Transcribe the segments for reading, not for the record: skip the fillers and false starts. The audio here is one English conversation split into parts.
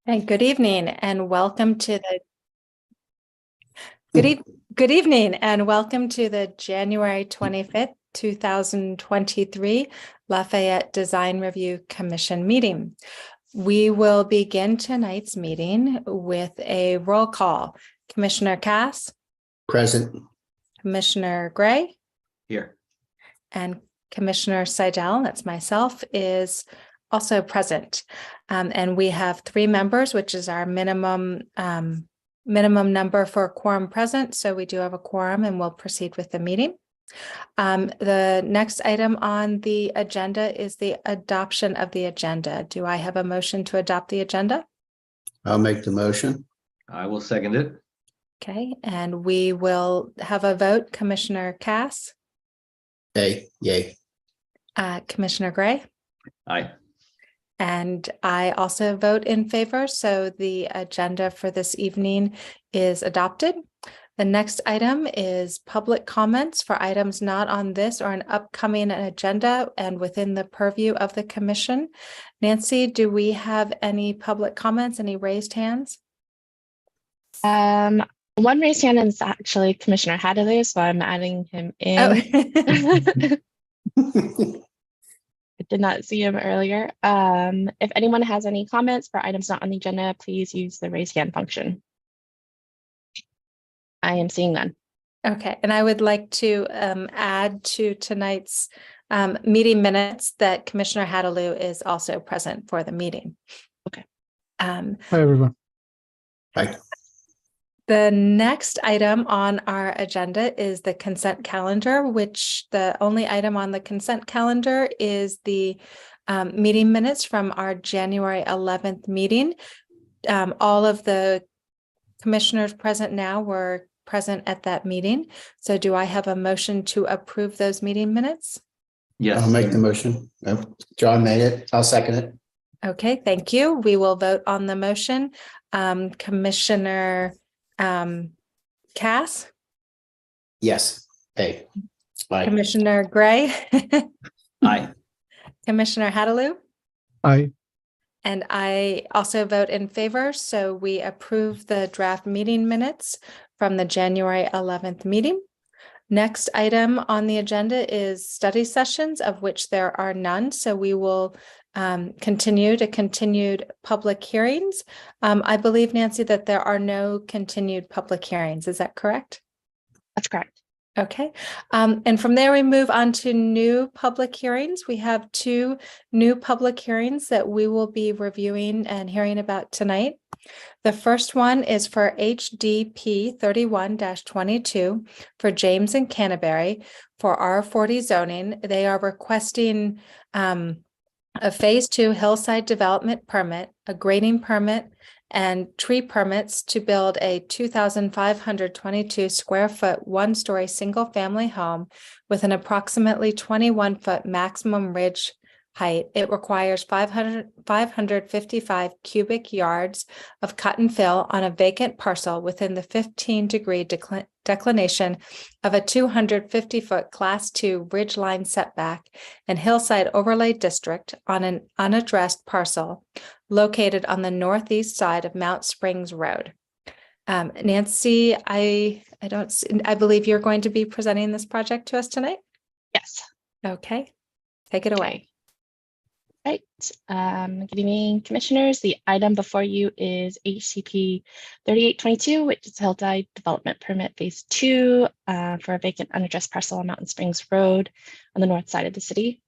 And good evening and welcome to the good evening and welcome to the January 25th, 2023 Lafayette Design Review Commission meeting. We will begin tonight's meeting with a roll call. Commissioner Cass, Present. Commissioner Gray, Here. and Commissioner Seidel, that's myself, is also present. And we have 3 members, which is our minimum number for quorum present. So we do have a quorum and we'll proceed with the meeting. The next item on the agenda is the adoption of the agenda. Do I have a motion to adopt the agenda? I'll make the motion. I will second it. Okay, and we will have a vote. Commissioner Cass, Yay. Commissioner Gray, Aye. and I also vote in favor. So the agenda for this evening is adopted. The next item is public comments for items not on this or an upcoming agenda and within the purview of the commission. Nancy, do we have any public comments, any raised hands? One raised hand is actually Commissioner Hadley, so I'm adding him in. Oh. I did not see him earlier. If anyone has any comments for items not on the agenda, please use the raise hand function. I am seeing none. Okay, and I would like to add to tonight's meeting minutes that Commissioner Hadaloo is also present for the meeting. Okay. Hi, everyone. Hi. The next item on our agenda is the consent calendar, which the only item on the consent calendar is the meeting minutes from our January 11th meeting. All of the commissioners present now were present at that meeting. So do I have a motion to approve those meeting minutes? Yes. I'll make the motion. John made it. I'll second it. Okay, thank you. We will vote on the motion. Commissioner Cass, Yes. Aye. Commissioner Gray, Aye. Commissioner Hadaloo, Aye. and I also vote in favor. So we approve the draft meeting minutes from the January 11th meeting. Next item on the agenda is study sessions, of which there are none. So we will continue to continued public hearings. I believe, Nancy, that there are no continued public hearings. Is that correct? That's correct. Okay. And from there, we move on to new public hearings. We have 2 new public hearings that we will be reviewing and hearing about tonight. The first one is for HDP 31-22 for James and Canterbury for R40 zoning. They are requesting a phase 2 hillside development permit, a grading permit, and tree permits to build a 2,522 square foot, 1-story single family home with an approximately 21-foot maximum ridge height. It requires 555 cubic yards of cut and fill on a vacant parcel within the 15-degree declination of a 250-foot Class 2 ridgeline setback and hillside overlay district on an unaddressed parcel located on the northeast side of Mount Springs Road. Nancy, I believe you're going to be presenting this project to us tonight? Yes. Okay, take it away. Right. Good evening, commissioners. The item before you is HCP 3822, which is hillside development permit phase 2 for a vacant unaddressed parcel on Mountain Springs Road on the north side of the city.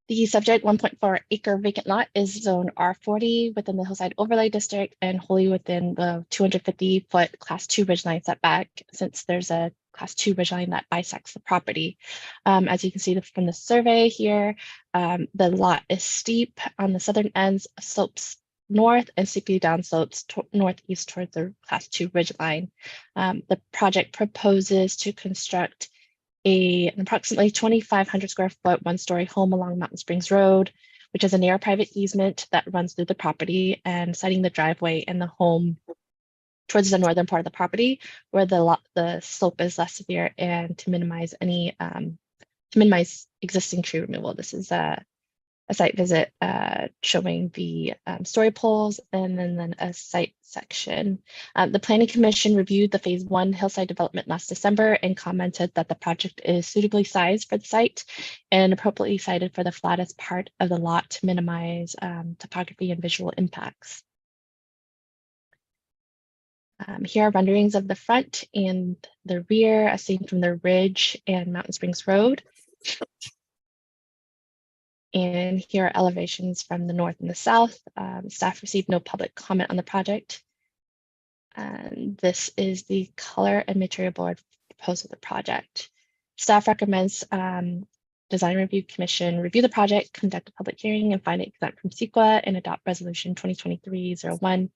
The subject 1.4 acre vacant lot is zone R40 within the hillside overlay district and wholly within the 250-foot Class 2 ridgeline setback, since there's a Class 2 ridgeline that bisects the property. As you can see from the survey here, the lot is steep on the southern ends, slopes north, and steeply down slopes northeast towards the Class 2 ridgeline. The project proposes to construct an approximately 2,500 square foot, 1-story home along Mountain Springs Road, which is a narrow private easement that runs through the property and siting the driveway and the home towards the northern part of the property where the slope is less severe, and to minimize existing tree removal. This is a a site visit showing the story poles, and then a site section. The Planning Commission reviewed the Phase 1 hillside development last December and commented that the project is suitably sized for the site and appropriately sited for the flattest part of the lot to minimize topography and visual impacts. Here are renderings of the front and the rear as seen from the Ridge and Mountain Springs Road. And here are elevations from the north and the south. Staff received no public comment on the project. And this is the color and material board proposed of the project. Staff recommends Design Review Commission review the project, conduct a public hearing, and find it exempt from CEQA and adopt Resolution 2023-01,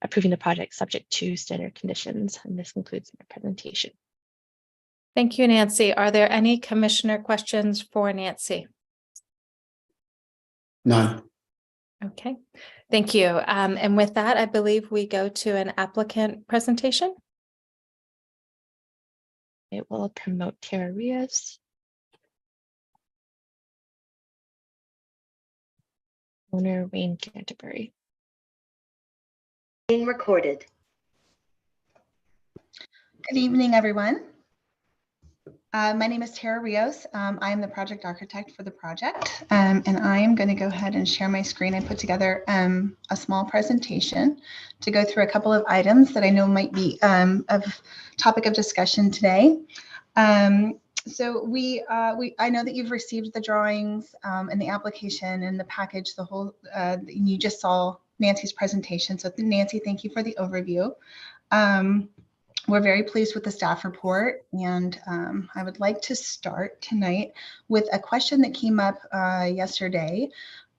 approving the project subject to standard conditions. And this concludes my presentation. Thank you, Nancy. Are there any commissioner questions for Nancy? None. Okay, thank you. And with that, I believe we go to an applicant presentation. It will promote Tara Rios. Owner Wayne Canterbury. Being recorded. Good evening, everyone. My name is Tara Rios. I am the project architect for the project, and I am going to go ahead and share my screen. I put together a small presentation to go through a couple of items that I know might be of topic of discussion today. So I know that you've received the drawings and the application and the package, the whole. You just saw Nancy's presentation. So Nancy, thank you for the overview. We're very pleased with the staff report, and I would like to start tonight with a question that came up yesterday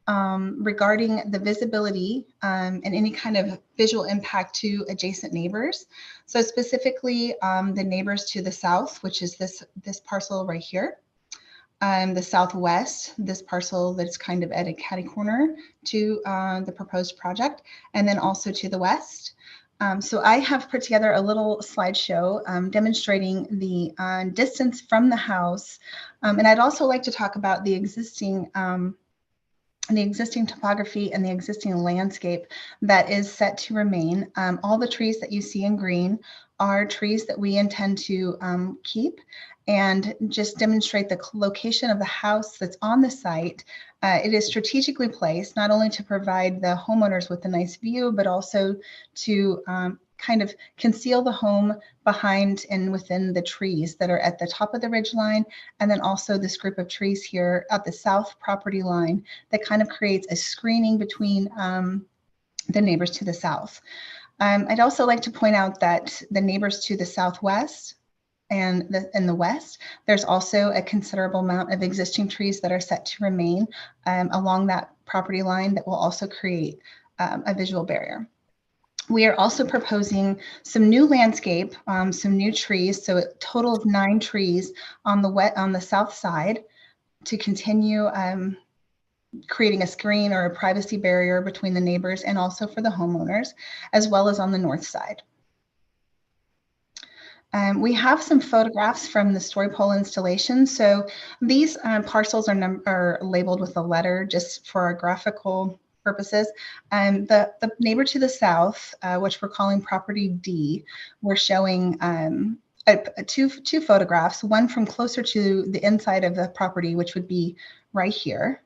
regarding the visibility and any kind of visual impact to adjacent neighbors. So specifically the neighbors to the south, which is this parcel right here. The southwest, this parcel that's kind of at a catty corner to the proposed project, and then also to the west. So I have put together a little slideshow demonstrating the distance from the house. And I'd also like to talk about the existing topography and the existing landscape that is set to remain. All the trees that you see in green are trees that we intend to keep and just demonstrate the location of the house that's on the site. It is strategically placed not only to provide the homeowners with a nice view, but also to kind of conceal the home behind and within the trees that are at the top of the ridge line, and then also this group of trees here at the south property line that kind of creates a screening between the neighbors to the south. I'd also like to point out that the neighbors to the southwest and in the west, there's also a considerable amount of existing trees that are set to remain along that property line that will also create a visual barrier. We are also proposing some new landscape, some new trees, so a total of 9 trees on the south side to continue creating a screen or a privacy barrier between the neighbors and also for the homeowners, as well as on the north side. We have some photographs from the story pole installation. So these parcels are labeled with a letter just for our graphical purposes. The neighbor to the south, which we're calling property D, we're showing two photographs, one from closer to the inside of the property, which would be right here,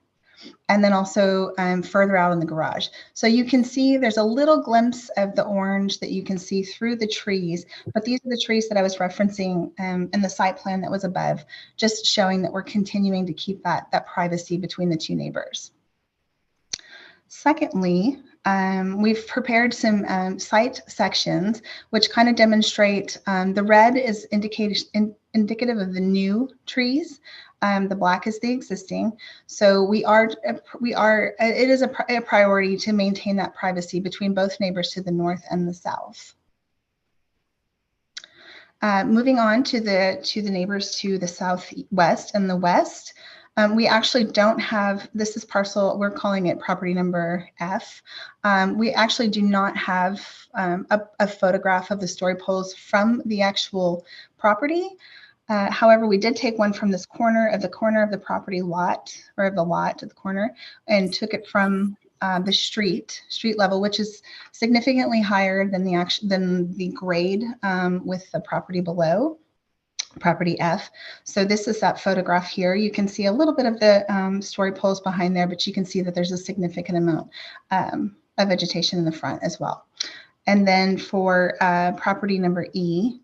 and then also further out in the garage. So you can see there's a little glimpse of the orange that you can see through the trees, but these are the trees that I was referencing in the site plan that was above, just showing that we're continuing to keep that privacy between the two neighbors. Secondly, we've prepared some site sections which kind of demonstrate the red is indicative of the new trees. The black is the existing. So it is a priority to maintain that privacy between both neighbors to the north and the south. Moving on to the neighbors to the southwest and the west. We actually don't have, this is parcel, we're calling it property number F. We actually do not have a photograph of the story poles from the actual property. However, we did take one from this corner of the property lot, or of the lot at the corner, and took it from the street level, which is significantly higher than the grade with the property below, property F. So this is that photograph here. You can see a little bit of the story poles behind there, but you can see that there's a significant amount of vegetation in the front as well. And then for property number E,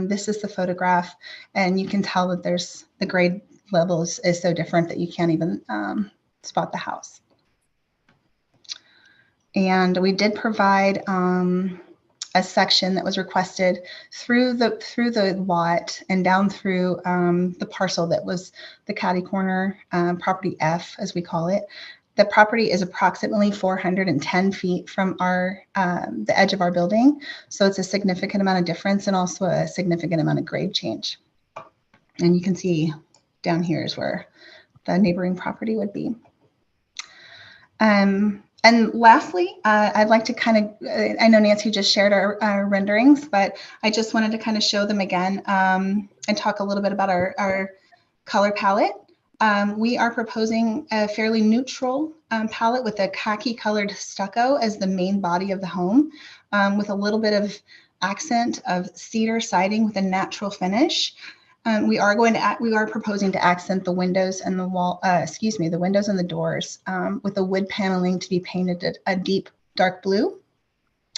this is the photograph, and you can tell that there's the grade level is so different that you can't even spot the house. And we did provide a section that was requested through the lot and down through the parcel that was the catty corner, property F, as we call it. The property is approximately 410 feet from the edge of our building. So it's a significant amount of difference and also a significant amount of grade change. And you can see down here is where the neighboring property would be. And lastly, I'd like to I know Nancy just shared our renderings, but I just wanted to kind of show them again and talk a little bit about our color palette. We are proposing a fairly neutral palette with a khaki colored stucco as the main body of the home, with a little bit of accent of cedar siding with a natural finish. We are proposing to accent the windows and the windows and the doors with the wood paneling to be painted a deep dark blue,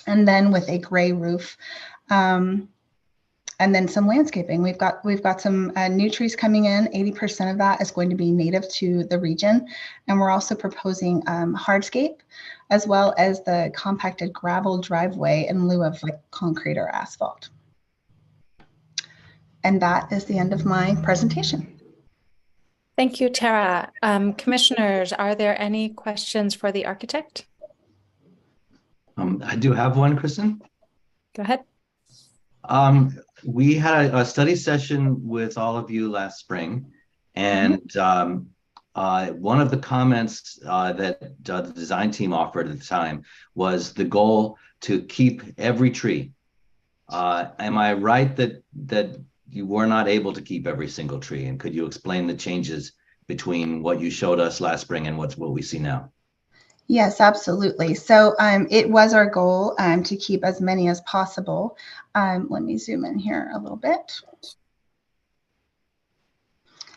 and then with a gray roof. And then some landscaping. We've got some new trees coming in. 80% of that is going to be native to the region. And we're also proposing hardscape, as well as the compacted gravel driveway in lieu of like concrete or asphalt. And that is the end of my presentation. Thank you, Tara. Commissioners, are there any questions for the architect? I do have one, Kristen. Go ahead. We had a study session with all of you last spring, and one of the comments that the design team offered at the time was the goal to keep every tree. Am I right that you were not able to keep every single tree? And could you explain the changes between what you showed us last spring and what we see now? Yes, absolutely. So it was our goal to keep as many as possible. Let me zoom in here a little bit.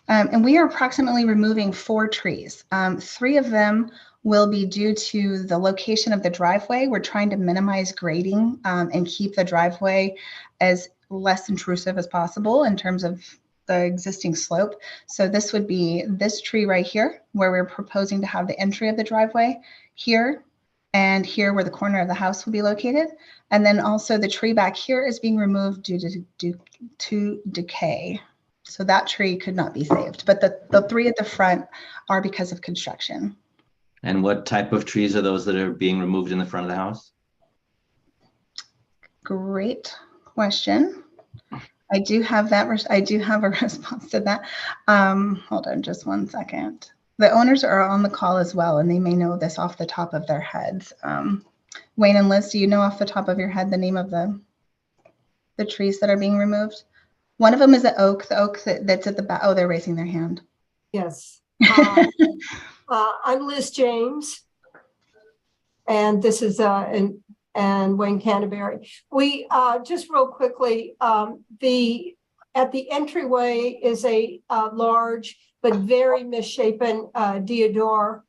And we are approximately removing 4 trees. 3 of them will be due to the location of the driveway. We're trying to minimize grading and keep the driveway as less intrusive as possible in terms of the existing slope. So this would be this tree right here, where we're proposing to have the entry of the driveway here, and here where the corner of the house will be located. And then also the tree back here is being removed due to decay. So that tree could not be saved, but the 3 at the front are because of construction. And what type of trees are those that are being removed in the front of the house? Great question. I do have a response to that. Hold on just one second. The owners are on the call as well, and they may know this off the top of their heads. Wayne and Liz, do you know off the top of your head the name of the trees that are being removed? One of them is the oak that's at the back. Oh, they're raising their hand. Yes. I'm Liz James, and this is and Wayne Canterbury. We just real quickly, at the entryway is a large but very misshapen deodar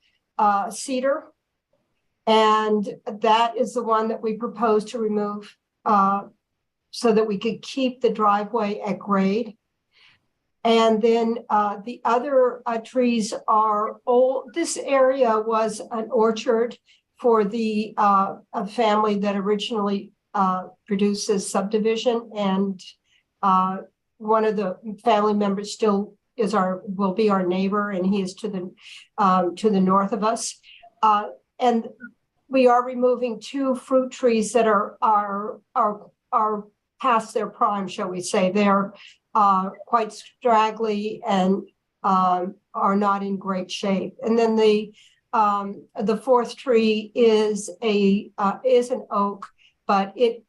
cedar, and that is the one that we propose to remove so that we could keep the driveway at grade. And then the other trees are old. This area was an orchard for the a family that originally produced this subdivision, and one of the family members still will be our neighbor, and he is to the north of us. And we are removing 2 fruit trees that are past their prime, shall we say. They're quite straggly and are not in great shape. And then the 4th tree is an oak, but it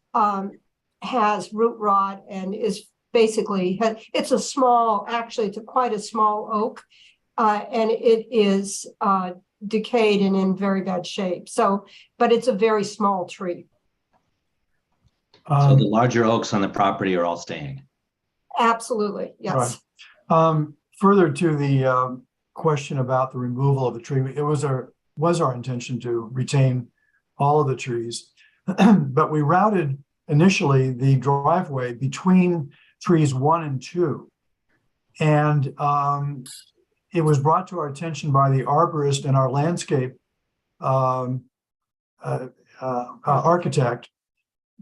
has root rot and is basically, it's a small, actually, it's quite a small oak, and it is decayed and in very bad shape. So, but it's a very small tree. So the larger oaks on the property are all staying. Absolutely, yes. Right. Further to the question about the removal of the tree, it was our intention to retain all of the trees, but we routed initially the driveway between trees 1 and 2, and it was brought to our attention by the arborist and our landscape architect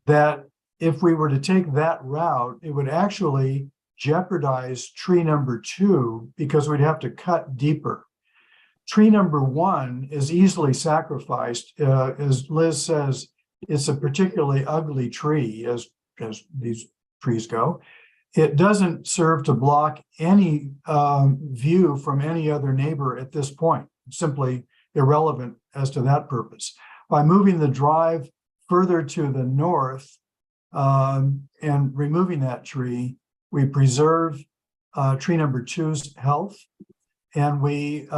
that if we were to take that route, it would actually jeopardize tree number 2 because we'd have to cut deeper. Tree number 1 is easily sacrificed. As Liz says, it's a particularly ugly tree as these trees go. It doesn't serve to block any view from any other neighbor at this point, simply irrelevant as to that purpose. By moving the drive further to the north and removing that tree, we preserve tree number 2's health, and we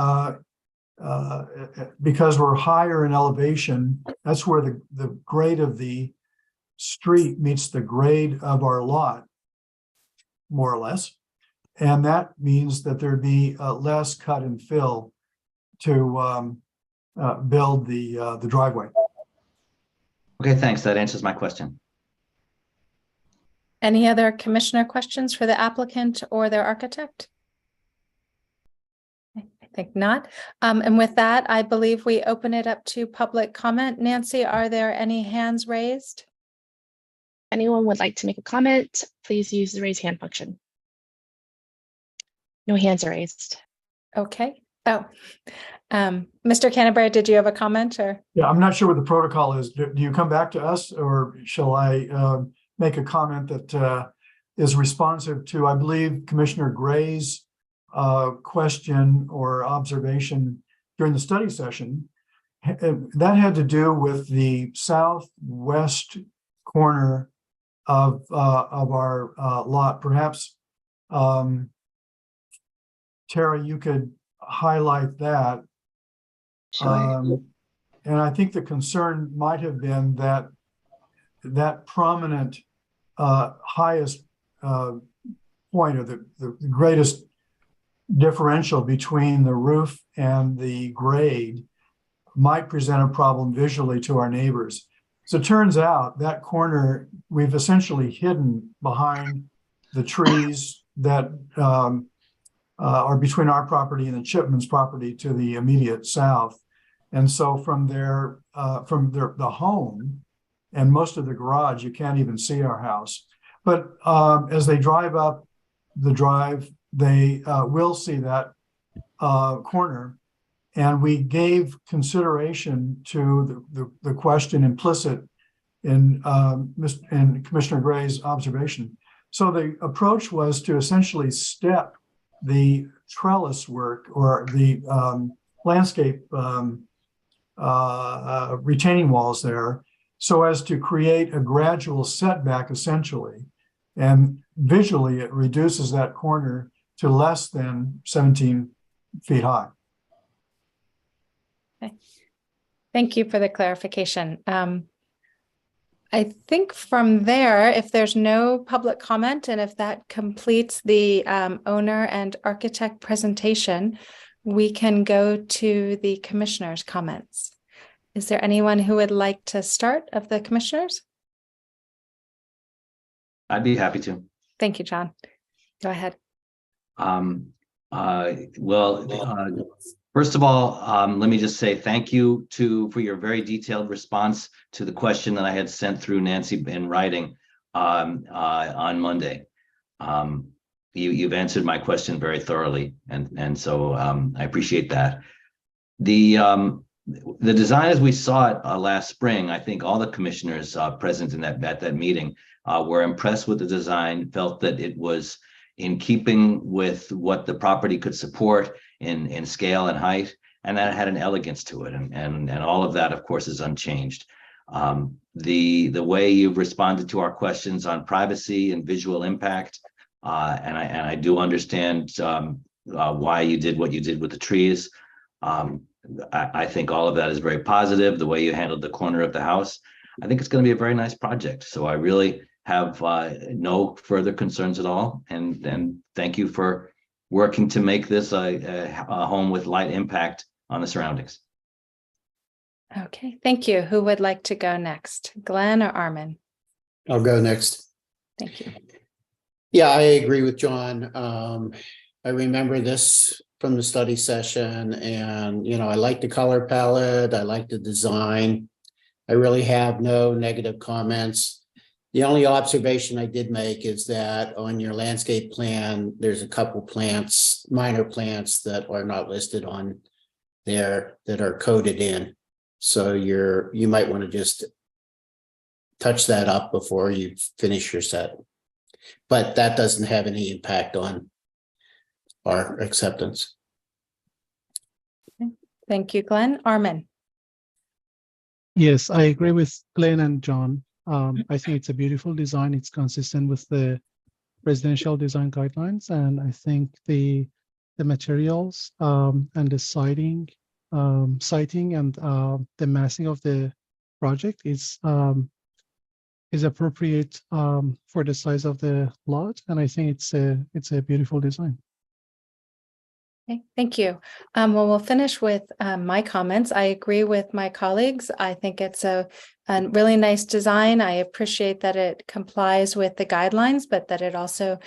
because we're higher in elevation, that's where the grade of the street meets the grade of our lot, more or less. And that means that there'd be less cut and fill to build the driveway. Okay, thanks. That answers my question. Any other commissioner questions for the applicant or their architect? I think not. And with that, I believe we open it up to public comment. Nancy, are there any hands raised? Anyone would like to make a comment, please use the raise hand function. No hands are raised. Okay. Oh, Mr. Canterbury, did you have a comment or? Yeah, I'm not sure what the protocol is. Do you come back to us, or shall I make a comment that is responsive to, I believe, Commissioner Gray's question or observation during the study session? That had to do with the southwest corner of our lot. Perhaps Tara, you could highlight that. Sure. And I think the concern might have been that that prominent highest point, or the greatest differential between the roof and the grade, might present a problem visually to our neighbors. So it turns out that corner we've essentially hidden behind the trees that are between our property and the Chipman's property to the immediate south. And so from the home and most of the garage, you can't even see our house. But as they drive up the drive, they will see that corner. And we gave consideration to the question implicit in Commissioner Gray's observation. So the approach was to essentially step the trellis work or the landscape retaining walls there, so as to create a gradual setback essentially. And visually, it reduces that corner to less than 17 feet high. Okay. Thank you for the clarification. I think from there, if there's no public comment and if that completes the owner and architect presentation, we can go to the commissioners' comments. Is there anyone who would like to start of the commissioners? I'd be happy to. Thank you, John. Go ahead. First of all, let me just say thank you for your very detailed response to the question that I had sent through Nancy in writing on Monday. You've answered my question very thoroughly, and so I appreciate that. The design as we saw it last spring, I think all the commissioners present in at that meeting were impressed with the design, felt that it was in keeping with what the property could support in scale and height, and that it had an elegance to it, and all of that, of course, is unchanged. The way you've responded to our questions on privacy and visual impact And I do understand why you did what you did with the trees. I think all of that is very positive. The way you handled the corner of the house, I think it's going to be a very nice project. So I really have no further concerns at all. And thank you for working to make this a home with light impact on the surroundings. Okay, thank you. Who would like to go next? Glenn or Armin? I'll go next. Thank you. Yeah, I agree with John. I remember this from the study session, and I like the color palette. I like the design. I really have no negative comments. The only observation I did make is that on your landscape plan, there's a couple plants, minor plants that are not listed on there that are coded in. So you might want to just touch that up before you finish your set. But that doesn't have any impact on our acceptance. Thank you, Glenn. Armin? Yes, I agree with Glenn and John. I think it's a beautiful design. It's consistent with the residential design guidelines, and I think the materials and the siting and the massing of the project is appropriate for the size of the lot, and I think it's a beautiful design. Okay, thank you. Well, we'll finish with my comments. I agree with my colleagues. I think it's a really nice design. I appreciate that it complies with the guidelines, but that it also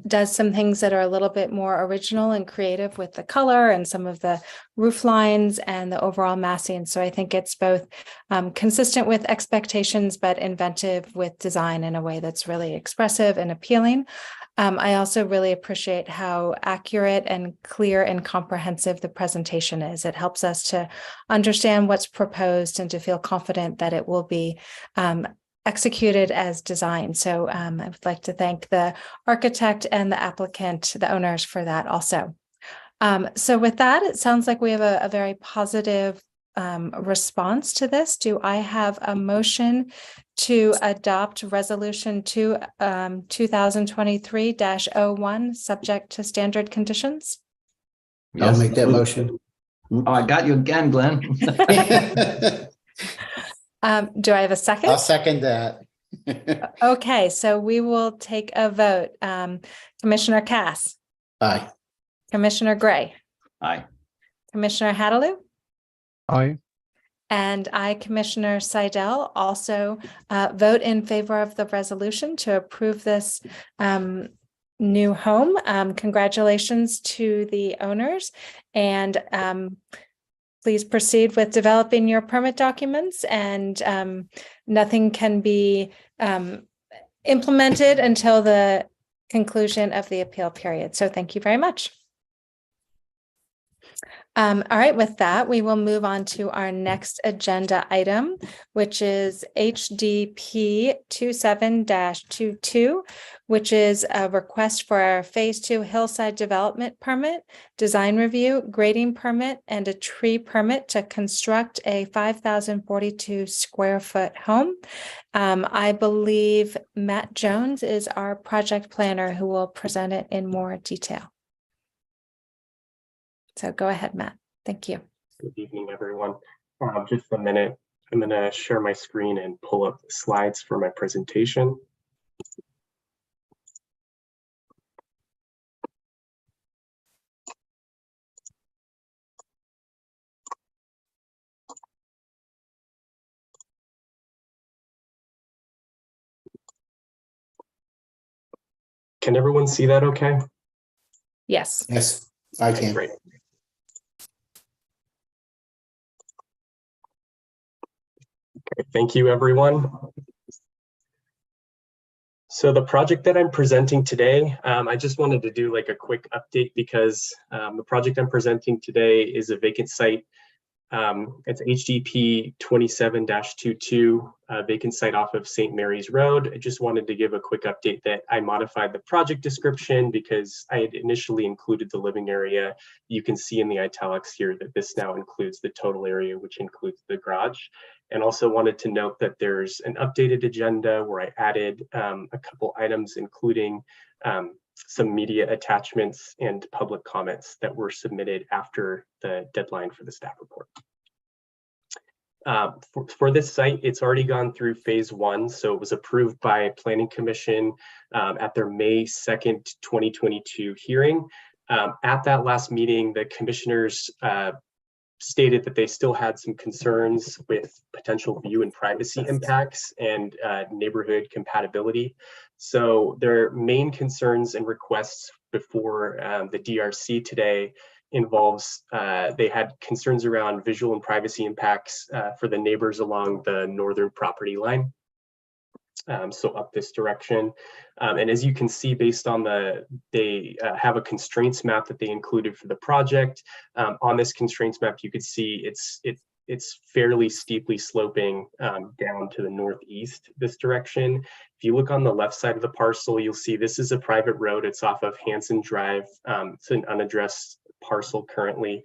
does some things that are a little bit more original and creative with the color and some of the roof lines and the overall massing. So I think it's both consistent with expectations, but inventive with design in a way that's really expressive and appealing. I also really appreciate how accurate and clear and comprehensive the presentation is. It helps us to understand what's proposed and to feel confident that it will be executed as designed. So I would like to thank the architect and the applicant, the owners, for that also. So with that, it sounds like we have a very positive response to this. Do I have a motion to adopt resolution 2023-01 subject to standard conditions? I'll make that motion. Oh, I got you again, Glenn. Do I have a second? I'll second that. Okay, so we will take a vote. Commissioner Cass, Aye. Commissioner Gray, Aye. Commissioner Hadaloo, Aye. and I, Commissioner Seidel, also vote in favor of the resolution to approve this new home. Congratulations to the owners, and please proceed with developing your permit documents, and nothing can be implemented until the conclusion of the appeal period. So thank you very much. All right, with that, we will move on to our next agenda item, which is HDP 27-22, which is a request for our Phase 2 Hillside Development Permit, design review, grading permit, and a tree permit to construct a 5,042 square foot home. I believe Matt Jones is our project planner who will present it in more detail. So go ahead, Matt. Thank you. Good evening, everyone. Just a minute. I'm going to share my screen and pull up the slides for my presentation. Can everyone see that okay? Yes. Yes, I Okay, can. great. Okay, thank you, everyone. So the project that I'm presenting today, I just wanted to do like a quick update because the project I'm presenting today is a vacant site. It's HDP 27-22, vacant site off of St. Mary's Road. I just wanted to give a quick update that I modified the project description because I had initially included the living area. You can see in the italics here that this now includes the total area, which includes the garage. And also wanted to note that there's an updated agenda where I added a couple items, including some media attachments and public comments that were submitted after the deadline for the staff report. For this site, it's already gone through phase 1, so it was approved by Planning Commission at their May 2nd, 2022 hearing. At that last meeting, the commissioners stated that they still had some concerns with potential view and privacy impacts and neighborhood compatibility. So their main concerns and requests before the DRC today involves, they had concerns around visual and privacy impacts for the neighbors along the northern property line. So up this direction. And as you can see, based on they have a constraints map that they included for the project. On this constraints map, you could see it's fairly steeply sloping down to the northeast this direction. If you look on the left side of the parcel, you'll see this is a private road. It's off of Hanson Drive. It's an unaddressed parcel currently.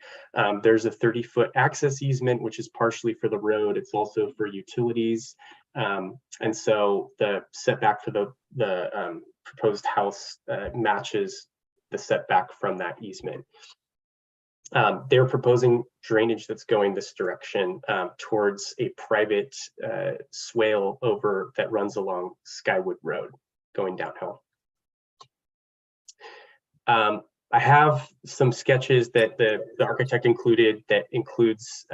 There's a 30-foot access easement, which is partially for the road. It's also for utilities. And so the setback for the proposed house matches the setback from that easement. They're proposing drainage that's going this direction towards a private swale that runs along Skywood Road going downhill. I have some sketches that the architect included that includes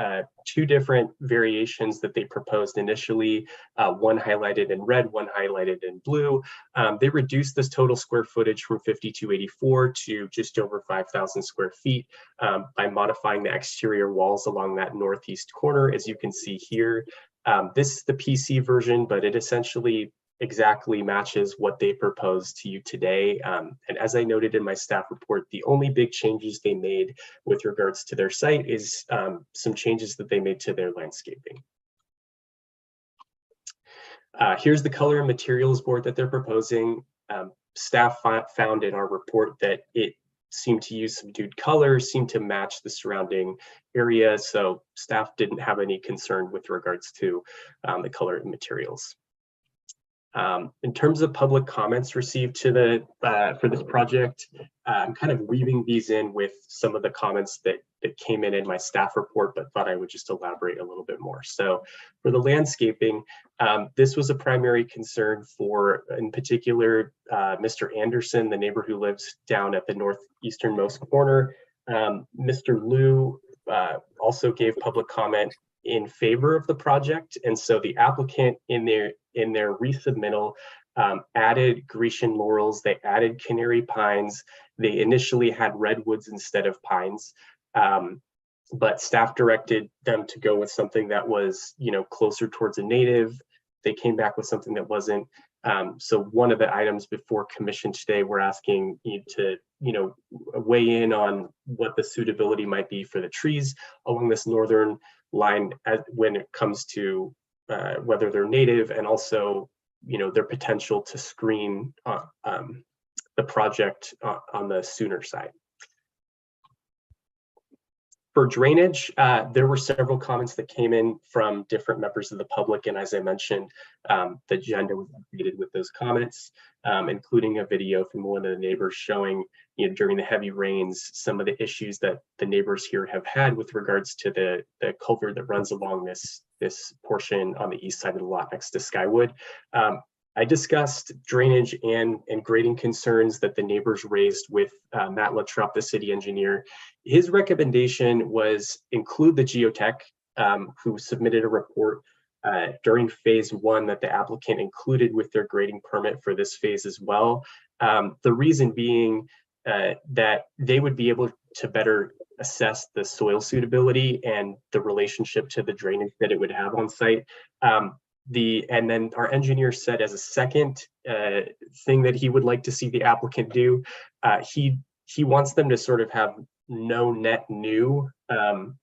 2 different variations that they proposed initially, one highlighted in red, one highlighted in blue. They reduced this total square footage from 5,284 to just over 5,000 square feet by modifying the exterior walls along that northeast corner, as you can see here. This is the PC version, but it essentially exactly matches what they proposed to you today. And as I noted in my staff report, the only big changes they made with regards to their site is some changes that they made to their landscaping. Here's the color and materials board that they're proposing. Staff found in our report that it seemed to use subdued colors, seemed to match the surrounding area. So staff didn't have any concern with regards to the color and materials. In terms of public comments received to for this project, I'm kind of weaving these in with some of the comments that came in my staff report, but thought I would just elaborate a little bit more. So for the landscaping, this was a primary concern for, in particular, Mr. Anderson, the neighbor who lives down at the northeasternmost corner. Mr. Liu also gave public comment in favor of the project, and so the applicant in their resubmittal added Grecian laurels, they added canary pines, they initially had redwoods instead of pines, but staff directed them to go with something that was, closer towards a native. They came back with something that wasn't. So one of the items before commission today, we're asking you to, weigh in on what the suitability might be for the trees along this northern line when it comes to whether they're native, and also, their potential to screen the project on the Sooner side. For drainage, there were several comments that came in from different members of the public, and as I mentioned, the agenda was updated with those comments, including a video from one of the neighbors showing, during the heavy rains, some of the issues that the neighbors here have had with regards to the culvert that runs along this portion on the east side of the lot next to Skywood. I discussed drainage and grading concerns that the neighbors raised with Matt Latrop, the city engineer. His recommendation was include the geotech, who submitted a report during phase 1 that the applicant included with their grading permit for this phase as well. The reason being that they would be able to better assess the soil suitability and the relationship to the drainage that it would have on site. And then our engineer said, as a second thing that he would like to see the applicant do, he wants them to sort of have no net new,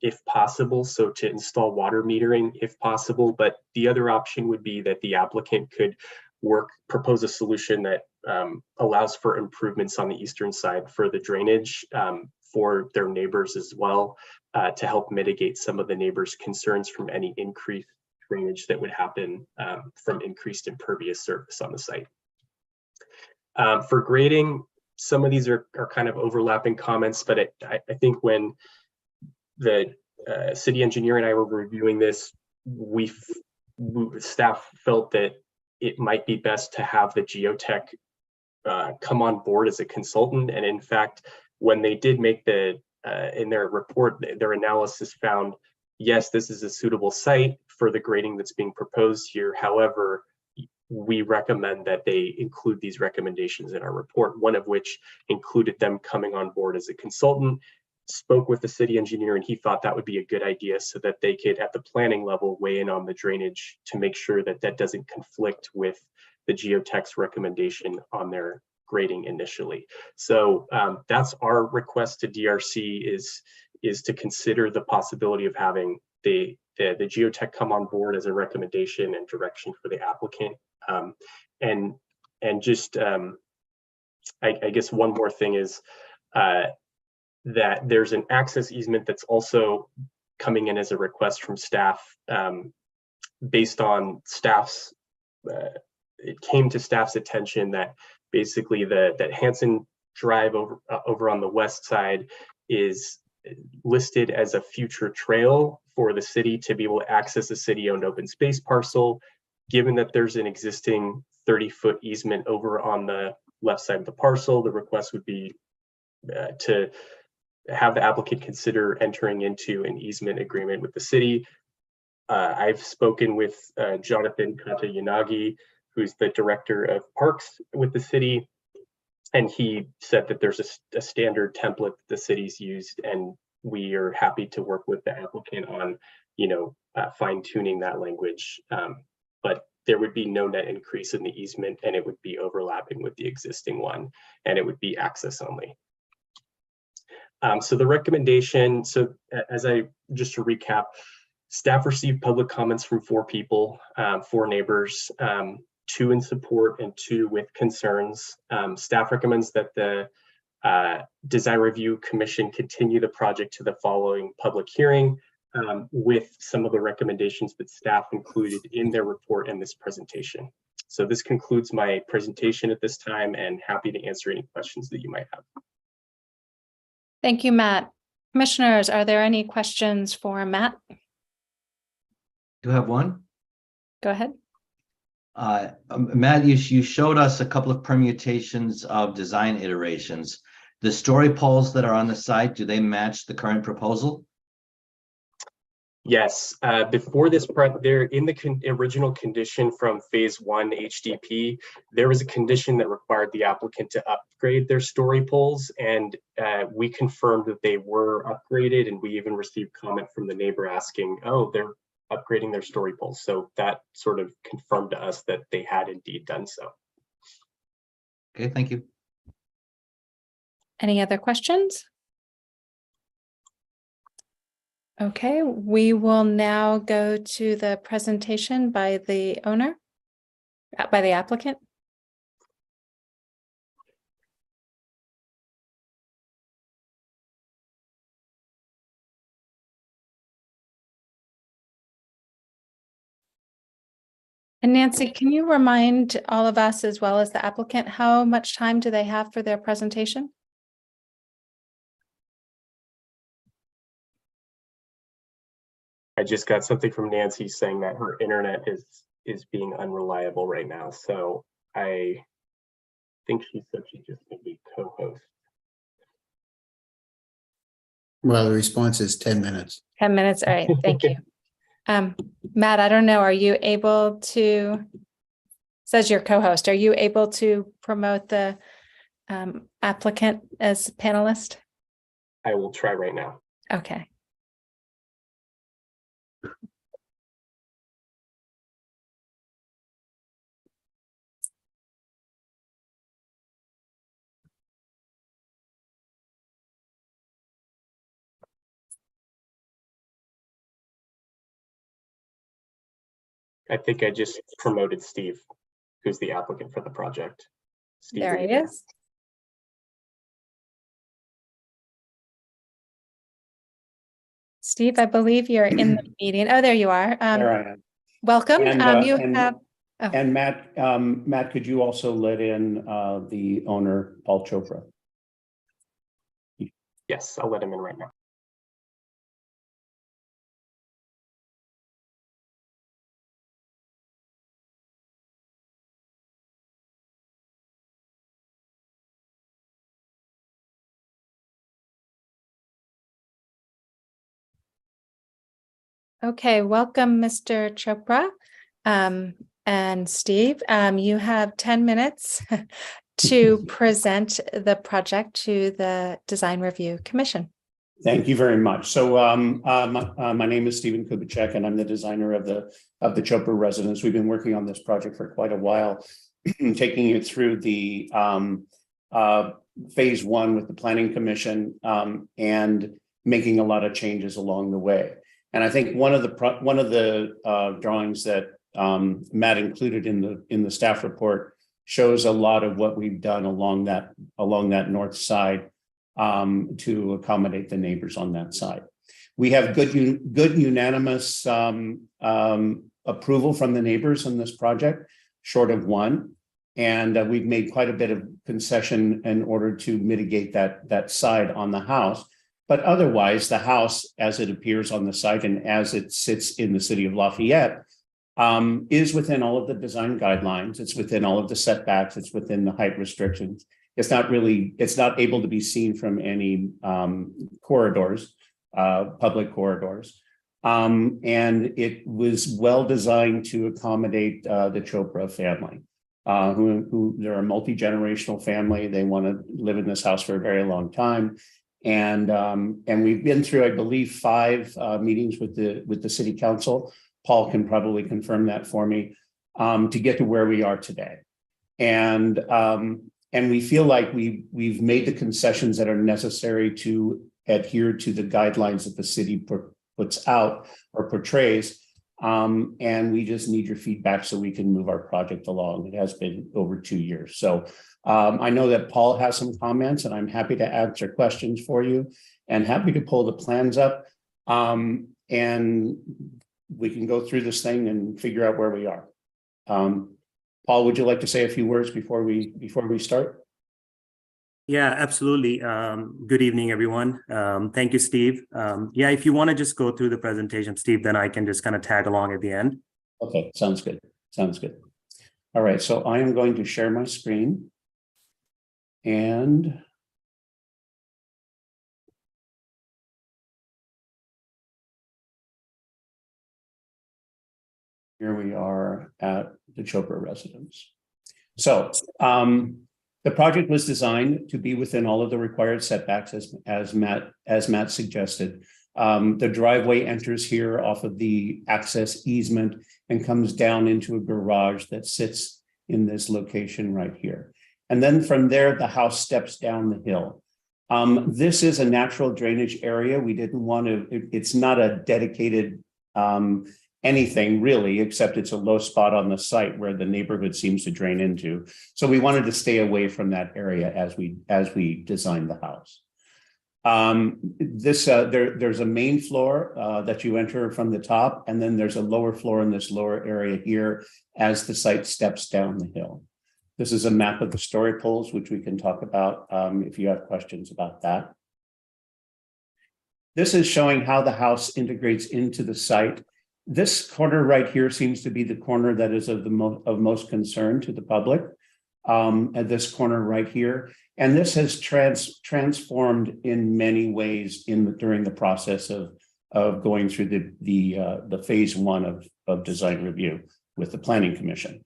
if possible, so to install water metering if possible. But the other option would be that the applicant could propose a solution that allows for improvements on the eastern side for the drainage for their neighbors as well, to help mitigate some of the neighbors' concerns from any increased drainage that would happen from increased impervious surface on the site. For grading, some of these are kind of overlapping comments, but I think when the city engineer and I were reviewing this, staff felt that it might be best to have the geotech come on board as a consultant. And in fact, when they did make in their report, their analysis found, yes, this is a suitable site for the grading that's being proposed here. However, we recommend that they include these recommendations in our report, one of which included them coming on board as a consultant. Spoke with the city engineer, and he thought that would be a good idea so that they could, at the planning level, weigh in on the drainage to make sure that that doesn't conflict with the geotech's recommendation on their grading initially. So that's our request to DRC is to consider the possibility of having the geotech come on board as a recommendation and direction for the applicant. And just I guess one more thing is that there's an access easement that's also coming in as a request from staff based on staff's, it came to staff's attention that basically that Hanson Drive over on the west side is listed as a future trail for the city to be able to access a city-owned open space parcel. Given that there's an existing 30-foot easement over on the left side of the parcel, the request would be to have the applicant consider entering into an easement agreement with the city. I've spoken with Jonathan Kanta-Yanagi, who's the director of parks with the city, and he said that there's a standard template that the city's used, and we are happy to work with the applicant on, fine-tuning that language. But there would be no net increase in the easement, and it would be overlapping with the existing one, and it would be access only. So the recommendation, just to recap, staff received public comments from 4 people, 4 neighbors, 2 in support and 2 with concerns. Staff recommends that the Design Review Commission continue the project to the following public hearing with some of the recommendations that staff included in their report and this presentation. So this concludes my presentation at this time, and happy to answer any questions that you might have. Thank you, Matt. Commissioners, are there any questions for Matt? Do you have one? Go ahead. Matt, you showed us a couple of permutations of design iterations. The story poles that are on the site, do they match the current proposal? Yes, before this, there in the original condition from phase 1 HDP, there was a condition that required the applicant to upgrade their story poles, and we confirmed that they were upgraded, and we even received comment from the neighbor asking, oh, they're upgrading their story poles. So that sort of confirmed to us that they had indeed done so. Okay, thank you. Any other questions? Okay, we will now go to the presentation by the owner, by the applicant. And Nancy, can you remind all of us, as well as the applicant, how much time do they have for their presentation? I just got something from Nancy saying that her internet is being unreliable right now. So I think she said she just may be co-host. Well, the response is 10 minutes. 10 minutes. All right. Thank you. Matt, I don't know. Are you able to, says your co-host, are you able to promote the applicant as panelist? I will try right now. Okay. I think I just promoted Steve, who's the applicant for the project. Steve, There he is. Steve, I believe you're in the meeting. Oh, there you are. There I am. Welcome. And, You and have Oh. And Matt, could you also let in the owner, Paul Chopra? Yes, I'll let him in right now. Okay, welcome, Mr. Chopra. And Steve, you have 10 minutes to present the project to the Design Review Commission. Thank you very much. So my name is Stephen Kubicek, and I'm the designer of the Chopra residence. We've been working on this project for quite a while, taking it through the phase one with the Planning Commission and making a lot of changes along the way. And I think one of the drawings that Matt included in the staff report shows a lot of what we've done along that north side to accommodate the neighbors on that side. We have good unanimous approval from the neighbors on this project, short of one. And we've made quite a bit of concession in order to mitigate that side on the house. But otherwise, the house, as it appears on the site and as it sits in the city of Lafayette, is within all of the design guidelines. It's within all of the setbacks. It's within the height restrictions. It's not able to be seen from any corridors, public corridors. And it was well designed to accommodate the Chopra family, who they're a multi-generational family. They want to live in this house for a very long time. And we've been through, I believe, 5 meetings with the city council. Paul can probably confirm that for me, to get to where we are today. And we feel like we've made the concessions that are necessary to adhere to the guidelines that the city puts out or portrays. And we just need your feedback so we can move our project along. It has been over 2 years. So I know that Paul has some comments, and I'm happy to answer questions for you and happy to pull the plans up. And we can go through this thing and figure out where we are. Paul, would you like to say a few words before we start? Yeah, absolutely. Good evening, everyone. Thank you, Steve. Yeah, if you want to just go through the presentation, Steve, then I can just kind of tag along at the end. Okay, sounds good. Sounds good. All right, so I am going to share my screen. And here we are at the Chopra residence. So the project was designed to be within all of the required setbacks, as Matt suggested. The driveway enters here off of the access easement and comes down into a garage that sits in this location right here. And then from there, the house steps down the hill. This is a natural drainage area. We didn't want to, it's not a dedicated anything really, except it's a low spot on the site where the neighborhood seems to drain into. So we wanted to stay away from that area as we designed the house. There's a main floor that you enter from the top, and then there's a lower floor in this lower area here as the site steps down the hill. This is a map of the story poles, which we can talk about if you have questions about that. This is showing how the house integrates into the site. This corner right here seems to be the corner that is of most concern to the public. At this corner right here, and this has transformed in many ways during the process of going through the phase one of design review with the Planning Commission.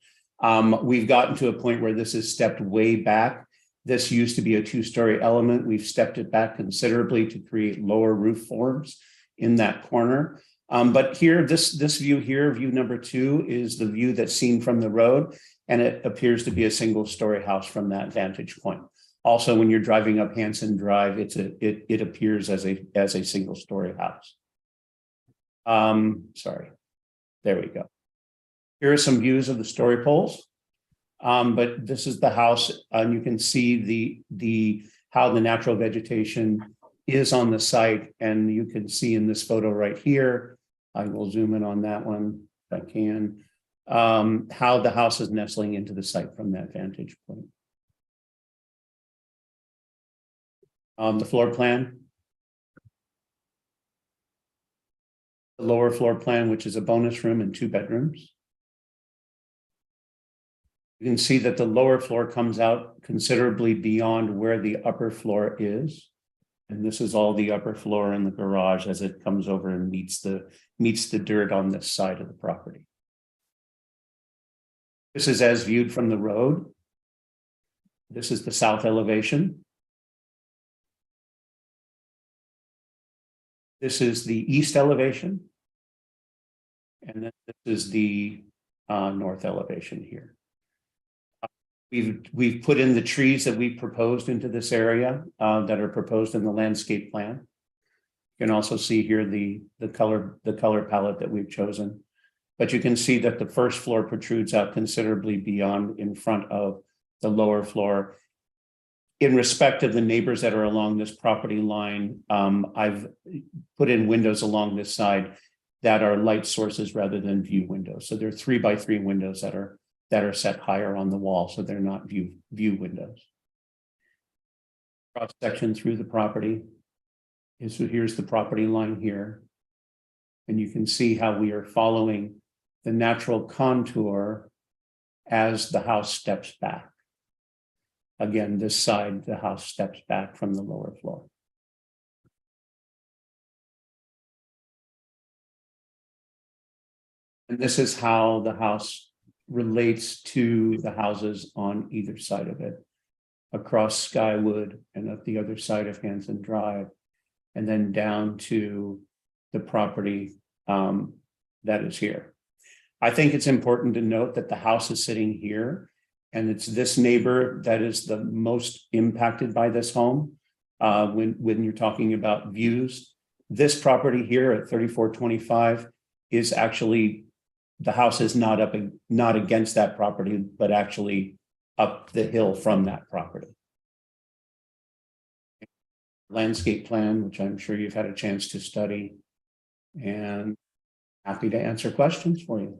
We've gotten to a point where this has stepped way back. This used to be a 2-story element. We've stepped it back considerably to create lower roof forms in that corner. But here, this view here, view number 2, is the view that's seen from the road, and it appears to be a single-story house from that vantage point. Also, when you're driving up Hanson Drive, it appears as a single-story house. Sorry, there we go. Here are some views of the story poles. But this is the house, and you can see how the natural vegetation is on the site, and you can see in this photo right here. I will zoom in on that one if I can. how the house is nestling into the site from that vantage point. The floor plan. The lower floor plan, which is a bonus room and 2 bedrooms. You can see that the lower floor comes out considerably beyond where the upper floor is. And this is all the upper floor in the garage as it comes over and meets the dirt on this side of the property. This is as viewed from the road. This is the south elevation. This is the east elevation. And then this is the north elevation here. We've put in the trees that we proposed into this area that are proposed in the landscape plan. You can also see here the color palette that we've chosen. But you can see that the first floor protrudes out considerably beyond in front of the lower floor. In respect of the neighbors that are along this property line, I've put in windows along this side that are light sources rather than view windows. So they're 3x3 windows that are set higher on the wall, so they're not view windows. Cross section through the property. And so here's the property line here. And you can see how we are following the natural contour as the house steps back. Again, this side, the house steps back from the lower floor. And this is how the house relates to the houses on either side of it, across Skywood and up the other side of Hanson Drive, and then down to the property that is here. I think it's important to note that the house is sitting here, and it's this neighbor that is the most impacted by this home. When you're talking about views, this property here at 3425 is actually, the house is not against that property, but actually up the hill from that property. Landscape plan, which I'm sure you've had a chance to study, and happy to answer questions for you.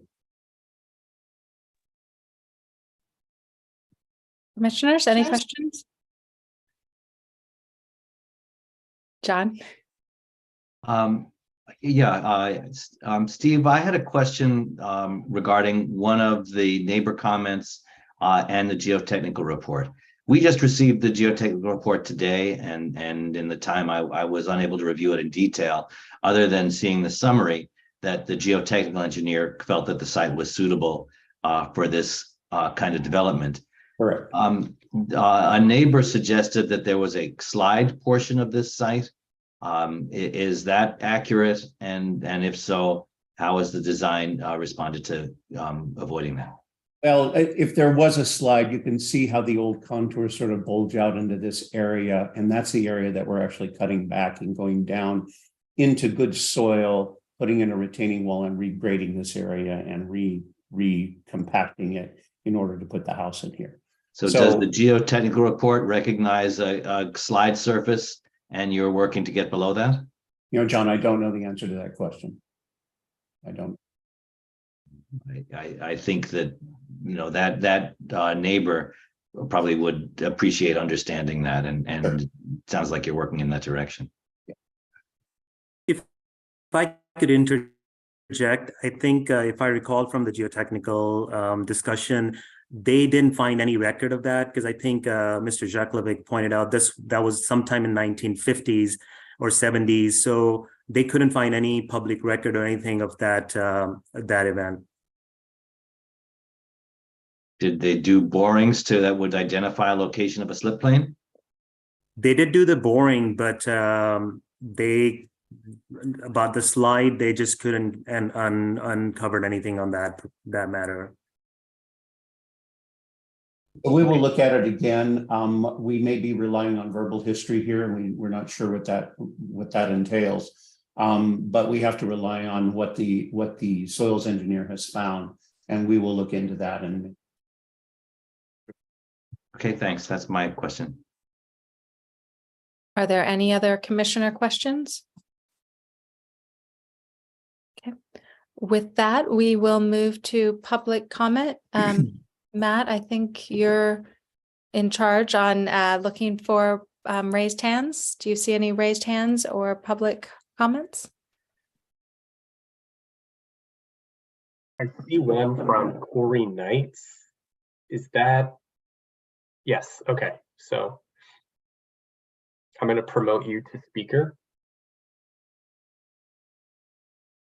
Commissioners, any questions? John? Steve, I had a question regarding one of the neighbor comments and the geotechnical report. We just received the geotechnical report today, and in the time I was unable to review it in detail, other than seeing the summary that the geotechnical engineer felt that the site was suitable for this kind of development. Correct. A neighbor suggested that there was a slide portion of this site. Is that accurate? And if so, how has the design responded to avoiding that? Well, if there was a slide, you can see how the old contours sort of bulge out into this area. And that's the area that we're actually cutting back and going down into good soil, putting in a retaining wall and regrading this area and recompacting it in order to put the house in here. So does the geotechnical report recognize a slide surface, and you're working to get below that? You know, John, I don't know the answer to that question. I don't. I think that, you know, that neighbor probably would appreciate understanding that, and it sounds like you're working in that direction. If I could interject, I think if I recall from the geotechnical discussion, they didn't find any record of that, because I think Mr. Jaklovic pointed out that was sometime in 1950s or 70s, so they couldn't find any public record or anything of that event. Did they do borings that would identify a location of a slip plane? They did do the boring, but about the slide, they just couldn't uncovered anything on that matter. We will look at it again. We may be relying on verbal history here, and we're not sure what that entails. But we have to rely on what the soils engineer has found, and we will look into that. And okay, thanks. That's my question. Are there any other commissioner questions? Okay. With that, we will move to public comment. Matt, I think you're in charge on looking for raised hands. Do you see any raised hands or public comments? I see one from Corey Knights. Is that? Yes, okay. So I'm going to promote you to speaker.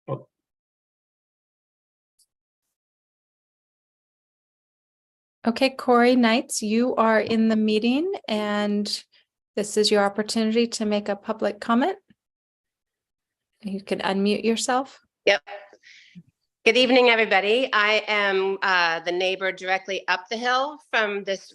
Oh. Okay, Corey Knights, you are in the meeting and this is your opportunity to make a public comment. You can unmute yourself. Yep. Good evening, everybody. I am the neighbor directly up the hill from this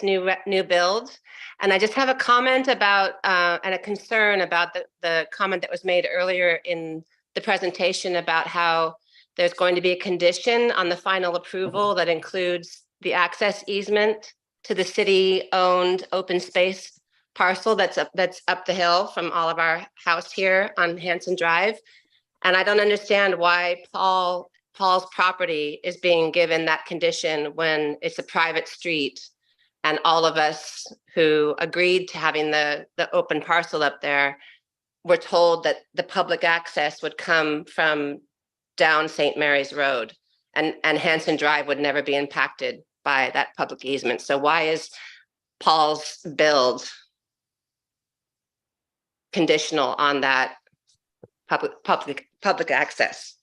new build. And I just have a comment about and a concern about the comment that was made earlier in the presentation about how there's going to be a condition on the final approval that includes the access easement to the city-owned open space parcel that's up the hill from all of our house here on Hanson Drive. And I don't understand why Paul's property is being given that condition when it's a private street. And all of us who agreed to having the open parcel up there were told that the public access would come from down St. Mary's Road and Hanson Drive would never be impacted by that public easement. So why is Paul's build conditional on that public access?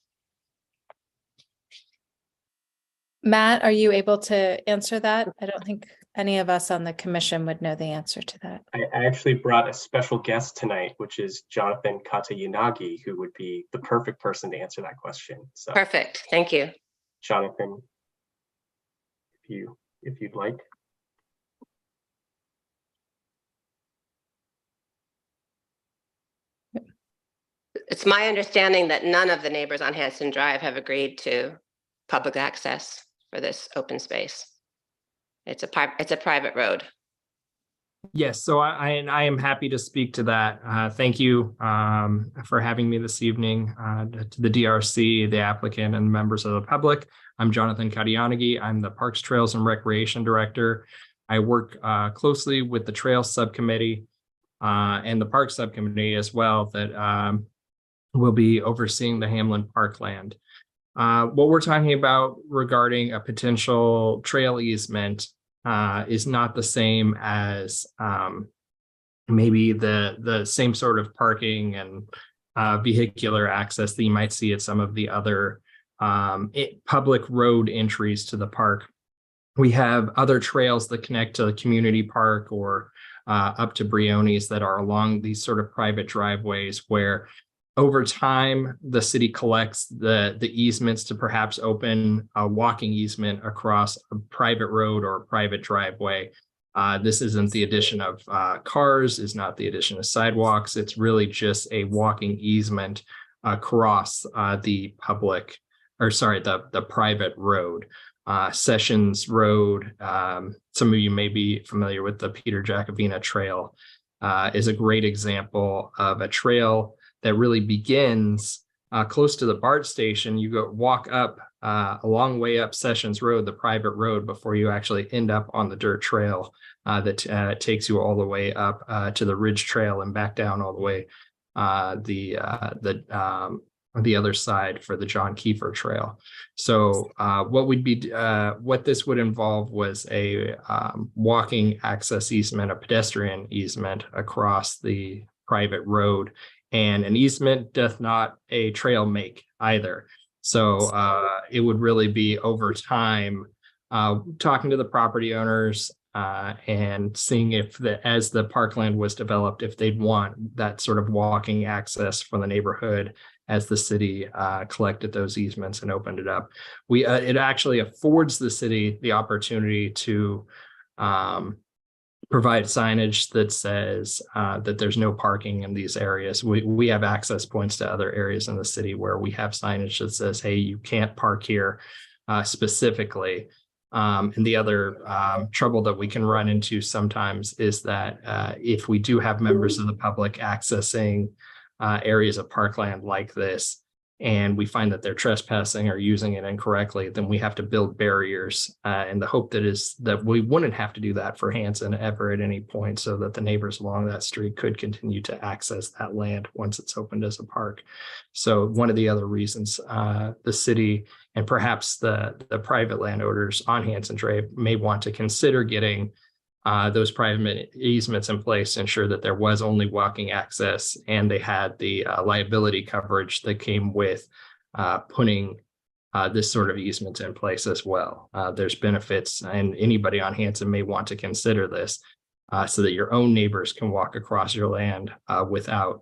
Matt, are you able to answer that? I don't think any of us on the commission would know the answer to that. I actually brought a special guest tonight, which is Jonathan Katayanagi, who would be the perfect person to answer that question. So, perfect. Thank you. Jonathan, if you'd like. It's my understanding that none of the neighbors on Hanson Drive have agreed to public access for this open space. It's a private road. Yes, so I am happy to speak to that. Thank you for having me this evening to the DRC, the applicant, and members of the public. I'm Jonathan Katayanagi. I'm the Parks, Trails, and Recreation Director. I work closely with the Trails Subcommittee and the Parks Subcommittee as well that will be overseeing the Hamlin Parkland. What we're talking about regarding a potential trail easement is not the same as maybe the same sort of parking and vehicular access that you might see at some of the other public road entries to the park. We have other trails that connect to the community park or up to Briones that are along these sort of private driveways where over time, the city collects the easements to perhaps open a walking easement across a private road or a private driveway. This isn't the addition of cars, is not the addition of sidewalks. It's really just a walking easement across the private road. Sessions Road, some of you may be familiar with the Peter Jacobina Trail, is a great example of a trail that really begins close to the BART station. You walk up a long way up Sessions Road, the private road, before you actually end up on the dirt trail that takes you all the way up to the Ridge Trail and back down all the way the other side for the John Kiefer Trail. So what this would involve was a walking access easement, a pedestrian easement across the private road. And an easement doth not a trail make either. So it would really be over time, talking to the property owners and seeing if as the parkland was developed, if they'd want that sort of walking access from the neighborhood as the city collected those easements and opened it up. It actually affords the city the opportunity to provide signage that says that there's no parking in these areas. We have access points to other areas in the city where we have signage that says, hey, you can't park here specifically. And the other trouble that we can run into sometimes is that if we do have members of the public accessing areas of parkland like this, and we find that they're trespassing or using it incorrectly, then we have to build barriers. And the hope that we wouldn't have to do that for Hanson ever at any point, so that the neighbors along that street could continue to access that land once it's opened as a park. So one of the other reasons the city and perhaps the private landowners on Hanson Drive may want to consider getting those private easements in place to ensure that there was only walking access, and they had the liability coverage that came with putting this sort of easement in place as well. There's benefits, and anybody on Hanson may want to consider this so that your own neighbors can walk across your land without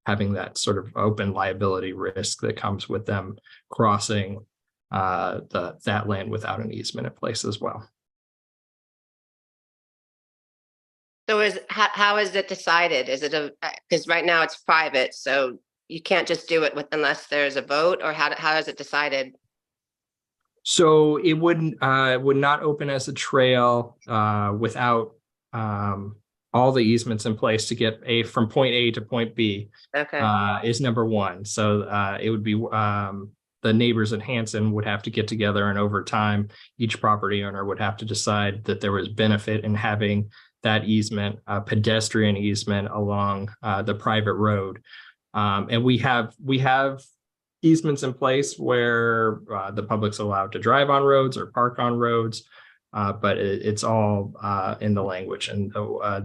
having that sort of open liability risk that comes with them crossing that land without an easement in place as well. So how is it decided? Is it because right now it's private, so you can't just do it unless there's a vote, or how is it decided? So it would not open as a trail without all the easements in place to get from point A to point B. Okay. Is number one. So it would be the neighbors at Hanson would have to get together, and over time, each property owner would have to decide that there was benefit in having that easement, pedestrian easement along the private road. And we have easements in place where the public's allowed to drive on roads or park on roads, but it's all in the language. And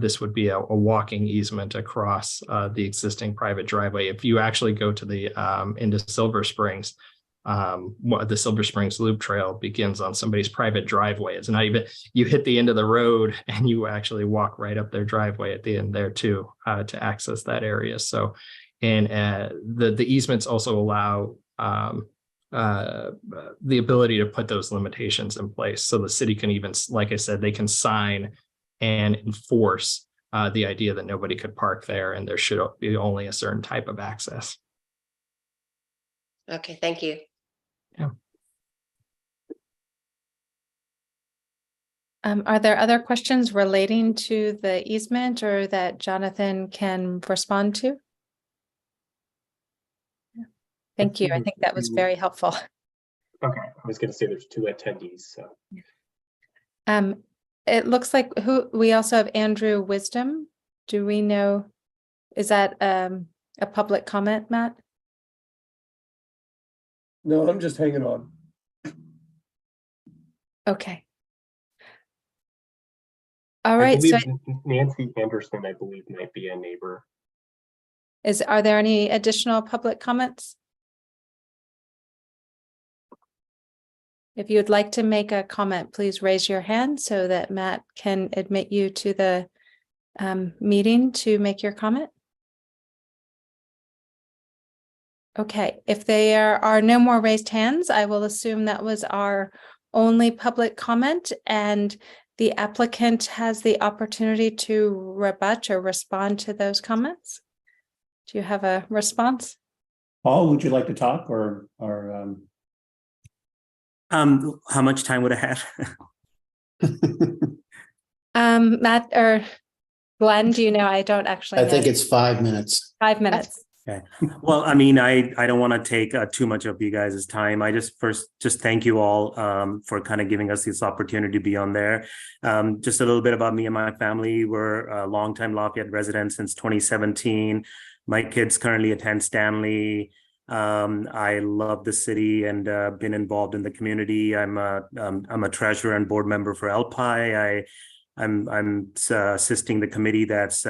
this would be a walking easement across the existing private driveway. If you actually go to the into Silver Springs, the Silver Springs Loop Trail begins on somebody's private driveway. It's not even, you hit the end of the road and you actually walk right up their driveway at the end there too, to access that area. So, and the easements also allow the ability to put those limitations in place. So the city can even, like I said, they can sign and enforce the idea that nobody could park there and there should be only a certain type of access. Okay, thank you. Yeah. Are there other questions relating to the easement or that Jonathan can respond to? Thank you. I think that was very helpful. Okay, I was going to say there's 2 attendees. So, it looks like we also have Andrew Wisdom. Do we know? Is that a public comment, Matt? No, I'm just hanging on. Okay. All right. So Nancy Anderson, I believe, might be a neighbor. are there any additional public comments? If you would like to make a comment, please raise your hand so that Matt can admit you to the meeting to make your comment. Okay, if there are no more raised hands, I will assume that was our only public comment, and the applicant has the opportunity to rebut or respond to those comments. Do you have a response? Paul, would you like to talk or how much time would I have? Matt or Glenn, do you know? I don't actually know. I think it's 5 minutes. 5 minutes. Okay. Well, I mean, I don't want to take too much of you guys' time. I just thank you all for kind of giving us this opportunity to be on there. Just a little bit about me and my family. We're a longtime Lafayette residents since 2017. My kids currently attend Stanley. I love the city and been involved in the community. I'm a treasurer and board member for LPI. I'm assisting the committee that's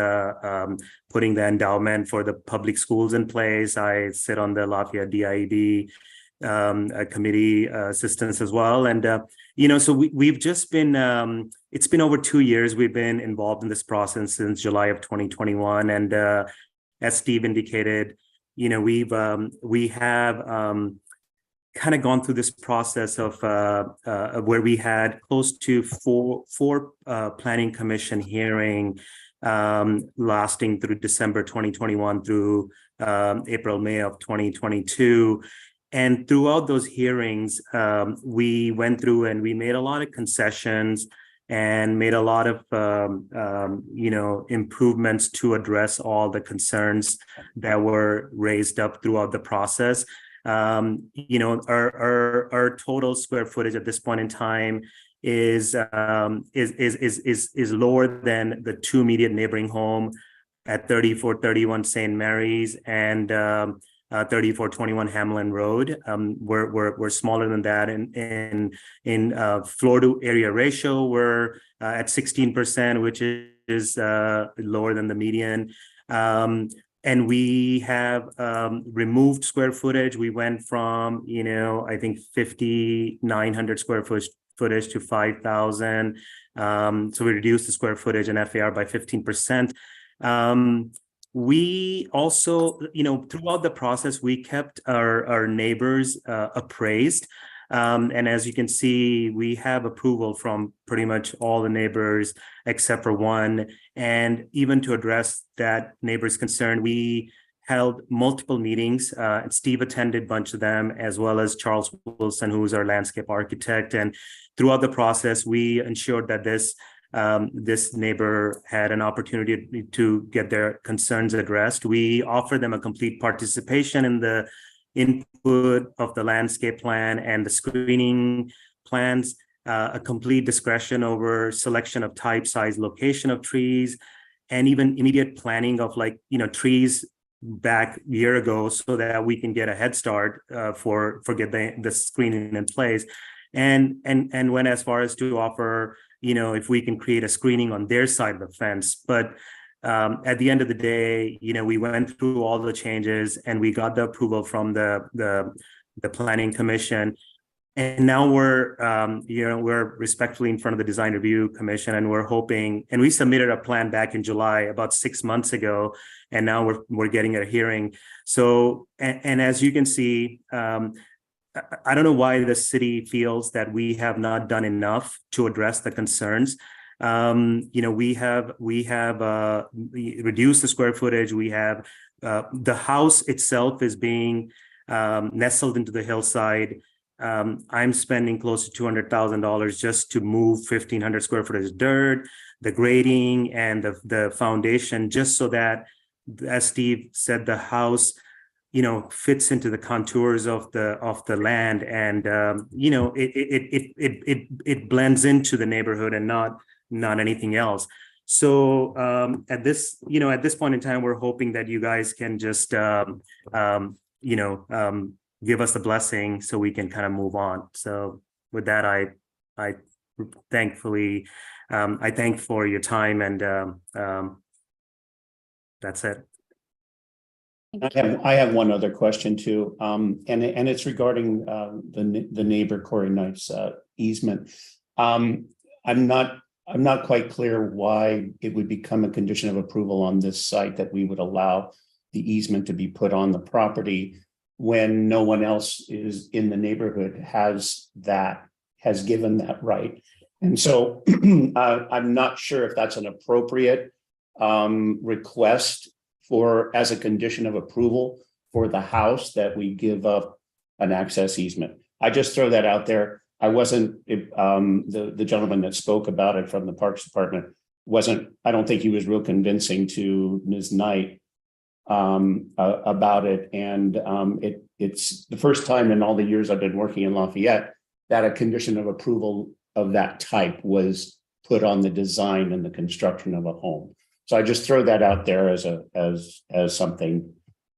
putting the endowment for the public schools in place. I sit on the Lafayette DIED committee assistance as well. And, so we've just been, it's been over 2 years. We've been involved in this process since July of 2021. And as Steve indicated, we have kind of gone through this process of where we had close to four planning commission hearing lasting through December 2021 through April, May of 2022. And throughout those hearings, we went through and we made a lot of concessions and made a lot of improvements to address all the concerns that were raised up throughout the process. Our total square footage at this point in time is lower than the two immediate neighboring home at 3431 St. Mary's and 3421 Hamlin Road. We're smaller than that. In floor to area ratio, we're at 16%, which is lower than the median. And we have removed square footage. We went from, I think 5,900 square footage to 5,000. So we reduced the square footage and FAR by 15%. We also, throughout the process, we kept our neighbors appraised. And as you can see, we have approval from pretty much all the neighbors except for one. And even to address that neighbor's concern, we held multiple meetings. And Steve attended a bunch of them, as well as Charles Wilson, who is our landscape architect. And throughout the process, we ensured that this neighbor had an opportunity to get their concerns addressed. We offer them a complete participation in the input of the landscape plan and the screening plans, a complete discretion over selection of type, size, location of trees, and even immediate planning of trees back a year ago so that we can get a head start for get the screening in place. And went as far as to offer, if we can create a screening on their side of the fence. But at the end of the day, we went through all the changes and we got the approval from the Planning Commission. And now we're respectfully in front of the Design Review Commission, and we're hoping, and we submitted a plan back in July, about 6 months ago, and now we're getting a hearing. So, and as you can see, I don't know why the city feels that we have not done enough to address the concerns. We have reduced the square footage. We have the house itself is being nestled into the hillside. I'm spending close to $200,000 just to move 1,500 square foot of dirt, the grading and the foundation, just so that, as Steve said, the house fits into the contours of the land, and it blends into the neighborhood and not anything else. So at this point in time, we're hoping that you guys can just give us the blessing so we can kind of move on. So with that, I thank for your time, and that's it. I have one other question too, and it's regarding the neighbor Corey Knight's easement. I'm not quite clear why it would become a condition of approval on this site that we would allow the easement to be put on the property when no one else is in the neighborhood has given that right. And so I'm not sure if that's an appropriate request as a condition of approval for the house that we give up an access easement. I just throw that out there. I wasn't, the gentleman that spoke about it from the Parks Department I don't think he was real convincing to Ms. Knight about it. And it's the first time in all the years I've been working in Lafayette that a condition of approval of that type was put on the design and the construction of a home. So I just throw that out there as something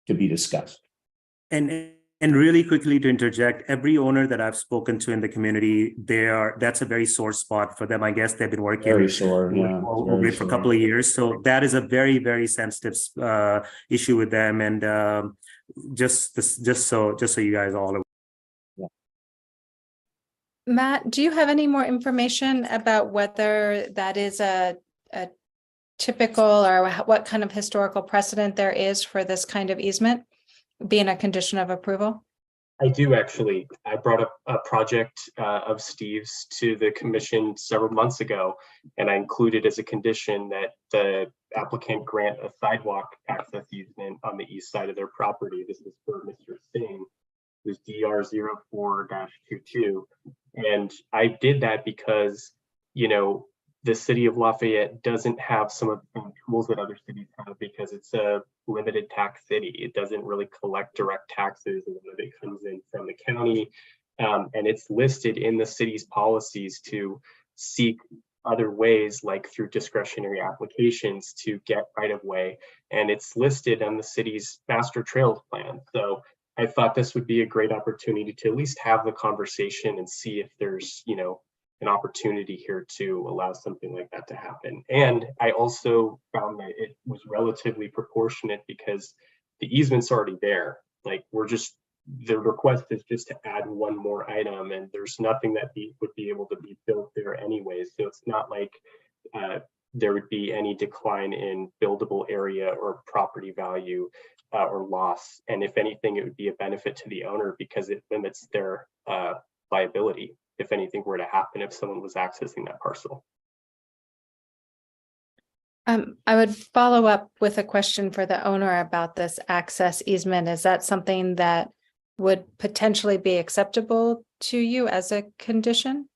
to be discussed. And really quickly to interject, every owner that I've spoken to in the community, that's a very sore spot for them. I guess they've been working very sore, for a couple of years. So that is a very, very sensitive issue with them. And just so you guys all are. Yeah. Matt, do you have any more information about whether that is a typical, or what kind of historical precedent there is for this kind of easement being a condition of approval? I do, actually. I brought up a project of Steve's to the commission several months ago, and I included as a condition that the applicant grant a sidewalk access easement on the east side of their property. This is for Mr. Singh, who's DR04-22. And I did that because, the city of Lafayette doesn't have some of the tools that other cities have because it's a limited tax city. It doesn't really collect direct taxes, and none of it comes in from the county. And it's listed in the city's policies to seek other ways, like through discretionary applications, to get right of way. And it's listed on the city's master trails plan. So I thought this would be a great opportunity to at least have the conversation and see if there's, you know, an opportunity here to allow something like that to happen. And I also found that it was relatively proportionate because the easement's already there. Like, the request is just to add one more item, and there's nothing that would be able to be built there anyways. So it's not like there would be any decline in buildable area or property value or loss. And if anything, it would be a benefit to the owner because it limits their liability if anything were to happen if someone was accessing that parcel. I would follow up with a question for the owner about this access easement. Is that something that would potentially be acceptable to you as a condition?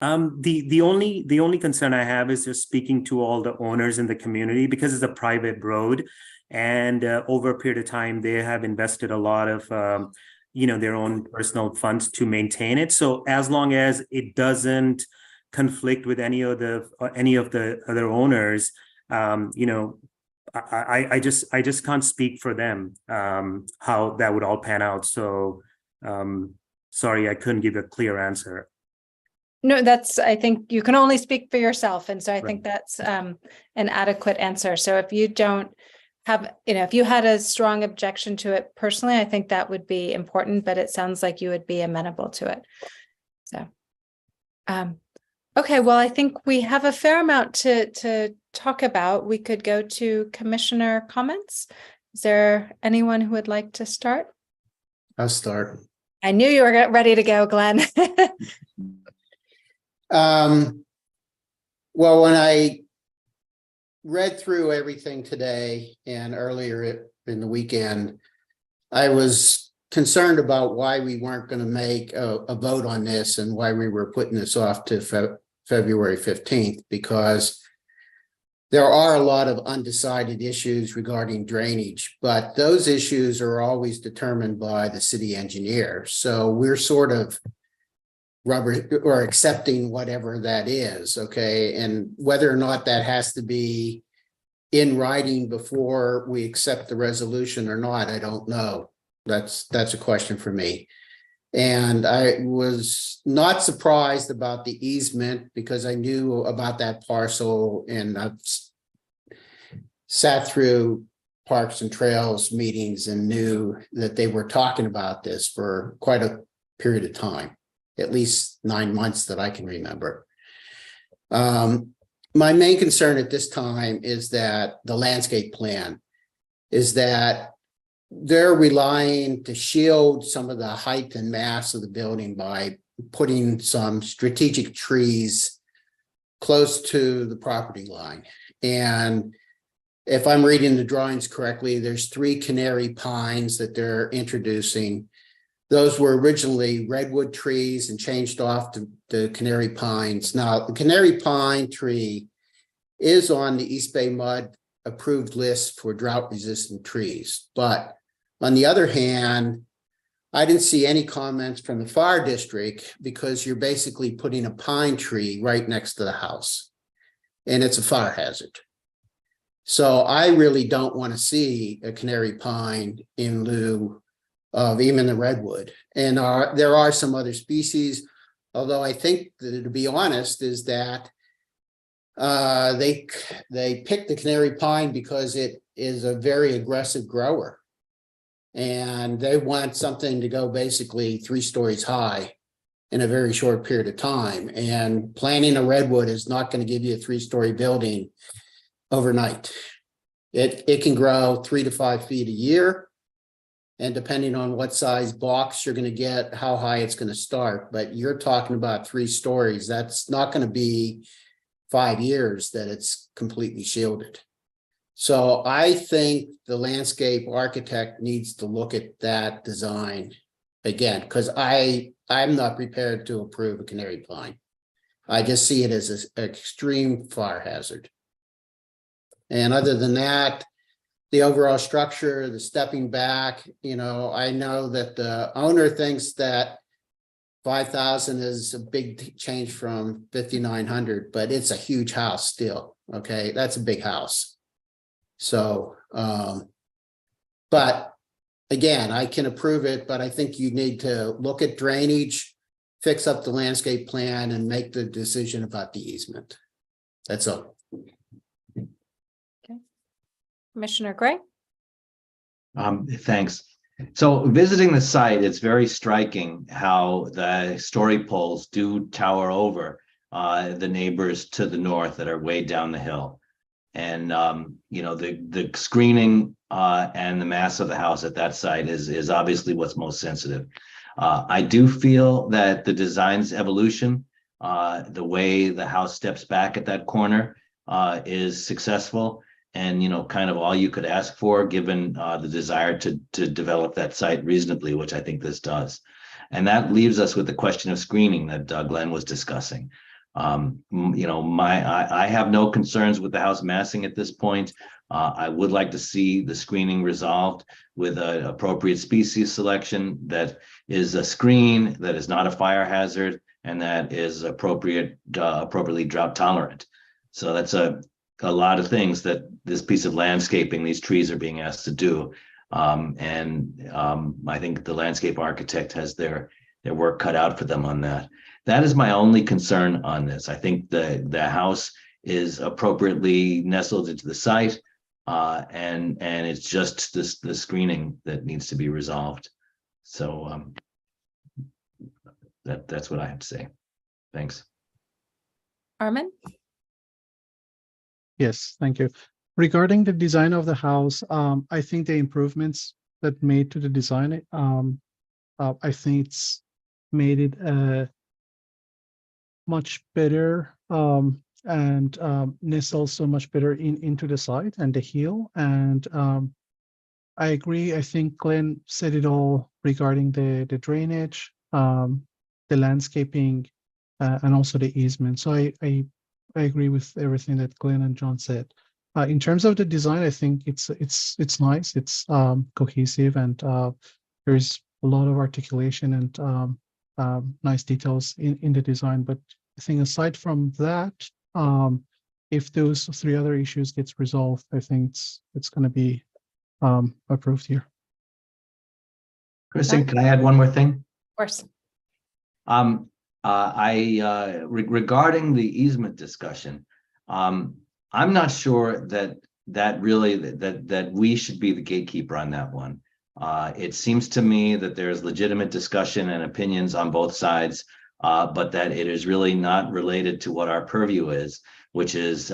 The only concern I have is just speaking to all the owners in the community, because it's a private road, and over a period of time they have invested a lot of their own personal funds to maintain it. So as long as it doesn't conflict with any of the other owners, I just can't speak for them how that would all pan out. So sorry, I couldn't give a clear answer. No, I think you can only speak for yourself. And so I think that's an adequate answer. So if you don't have, if you had a strong objection to it personally, I think that would be important, but it sounds like you would be amenable to it. So, okay, well, I think we have a fair amount to talk about. We could go to commissioner comments. Is there anyone who would like to start? I'll start. I knew you were ready to go, Glenn. Well, when I read through everything today and earlier in the weekend, I was concerned about why we weren't going to make a vote on this and why we were putting this off to February 15th, because there are a lot of undecided issues regarding drainage, but those issues are always determined by the city engineer. So we're sort of accepting whatever that is, okay? And whether or not that has to be in writing before we accept the resolution or not, I don't know. That's a question for me. And I was not surprised about the easement because I knew about that parcel, and I've sat through Parks and Trails meetings and knew that they were talking about this for quite a period of time, at least 9 months that I can remember. My main concern at this time is that the landscape plan is that they're relying to shield some of the height and mass of the building by putting some strategic trees close to the property line. And if I'm reading the drawings correctly, there's 3 canary pines that they're introducing. Those were originally redwood trees and changed off to the canary pines. Now, the canary pine tree is on the East Bay Mud approved list for drought resistant trees. But on the other hand, I didn't see any comments from the fire district because you're basically putting a pine tree right next to the house and it's a fire hazard. So I really don't want to see a canary pine in lieu of even the redwood. And there are some other species, although I think that, to be honest, is that they picked the canary pine because it is a very aggressive grower. And they want something to go basically 3 stories high in a very short period of time. And planting a redwood is not going to give you a 3-story building overnight. It can grow 3 to 5 feet a year. And depending on what size box you're going to get, how high it's going to start. But you're talking about 3 stories. That's not going to be 5 years that it's completely shielded. So I think the landscape architect needs to look at that design again, because I'm not prepared to approve a canary pine. I just see it as an extreme fire hazard. And other than that, the overall structure, the stepping back, you know, I know that the owner thinks that 5,000 is a big change from 5,900, but it's a huge house still. Okay, that's a big house. So, but again, I can approve it, but I think you need to look at drainage, fix up the landscape plan, and make the decision about the easement. That's all. Commissioner Gray? Thanks. So visiting the site, it's very striking how the story poles do tower over the neighbors to the north that are way down the hill. And you know, the screening and the mass of the house at that site is obviously what's most sensitive. I do feel that the design's evolution, the way the house steps back at that corner is successful. And, you know, kind of all you could ask for, given the desire to develop that site reasonably, which I think this does. And that leaves us with the question of screening that Glenn was discussing. You know, I have no concerns with the house massing at this point. I would like to see the screening resolved with an appropriate species selection that is a screen, that is not a fire hazard, and that is appropriately drought tolerant. So that's a lot of things that this piece of landscaping, these trees are being asked to do. I think the landscape architect has their work cut out for them on that. That is my only concern on this. I think the house is appropriately nestled into the site, and it's just the screening that needs to be resolved. So that's what I have to say. Thanks. Armin? Yes, thank you. Regarding the design of the house, I think the improvements that made to the design, I think it's made it much better and nestled so much better into the site and the hill. And I agree. I think Glenn said it all regarding the drainage, the landscaping, and also the easement. So I agree with everything that Glenn and John said. In terms of the design, I think it's nice. It's cohesive, and there's a lot of articulation and nice details in the design. But I think aside from that, if those three other issues gets resolved, I think it's going to be approved here. Kristen, can I add one more thing? Of course. Regarding the easement discussion, I'm not sure that we should be the gatekeeper on that one. It seems to me that there's legitimate discussion and opinions on both sides, but that it is really not related to what our purview is, which is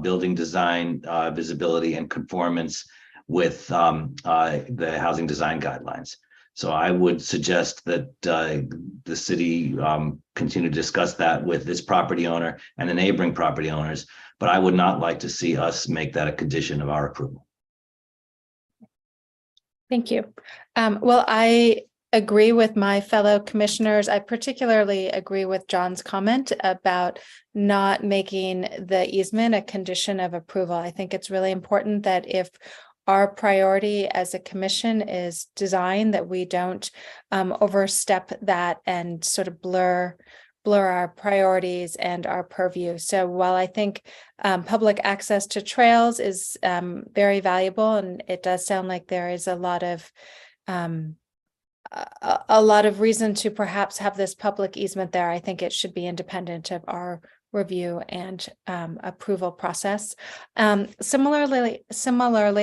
building design, visibility, and conformance with the housing design guidelines. So I would suggest that the city continue to discuss that with this property owner and the neighboring property owners, but I would not like to see us make that a condition of our approval. Thank you. Well, I agree with my fellow commissioners. I particularly agree with John's comment about not making the easement a condition of approval. I think it's really important that if our priority as a commission is design, that we don't overstep that and sort of blur our priorities and our purview. So while I think public access to trails is very valuable, and it does sound like there is a lot of reason to perhaps have this public easement there, I think it should be independent of our review and approval process. Similarly,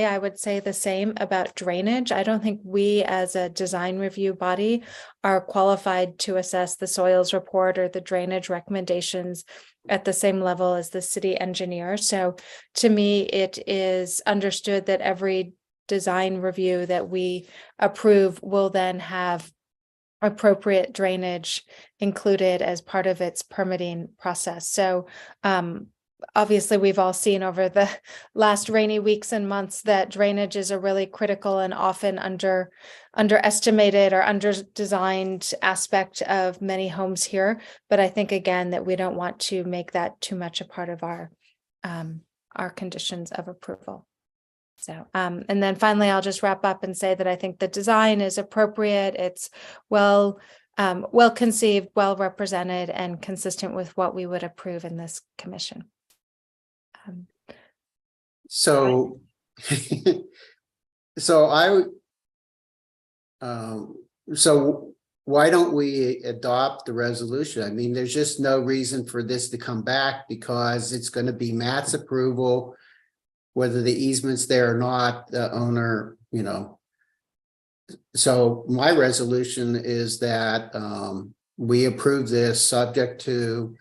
I would say the same about drainage. I don't think we as a design review body are qualified to assess the soils report or the drainage recommendations at the same level as the city engineer. So to me, it is understood that every design review that we approve will then have appropriate drainage included as part of its permitting process. So obviously we've all seen over the last rainy weeks and months that drainage is a really critical and often underestimated or under-designed aspect of many homes here. But I think again that we don't want to make that too much a part of our conditions of approval. So, and then finally, I'll just wrap up and say that I think the design is appropriate. It's well conceived, well represented, and consistent with what we would approve in this commission. So, so why don't we adopt the resolution? I mean, there's just no reason for this to come back because it's going to be Matt's approval, whether the easement's there or not, the owner, you know. So my resolution is that we approve this subject to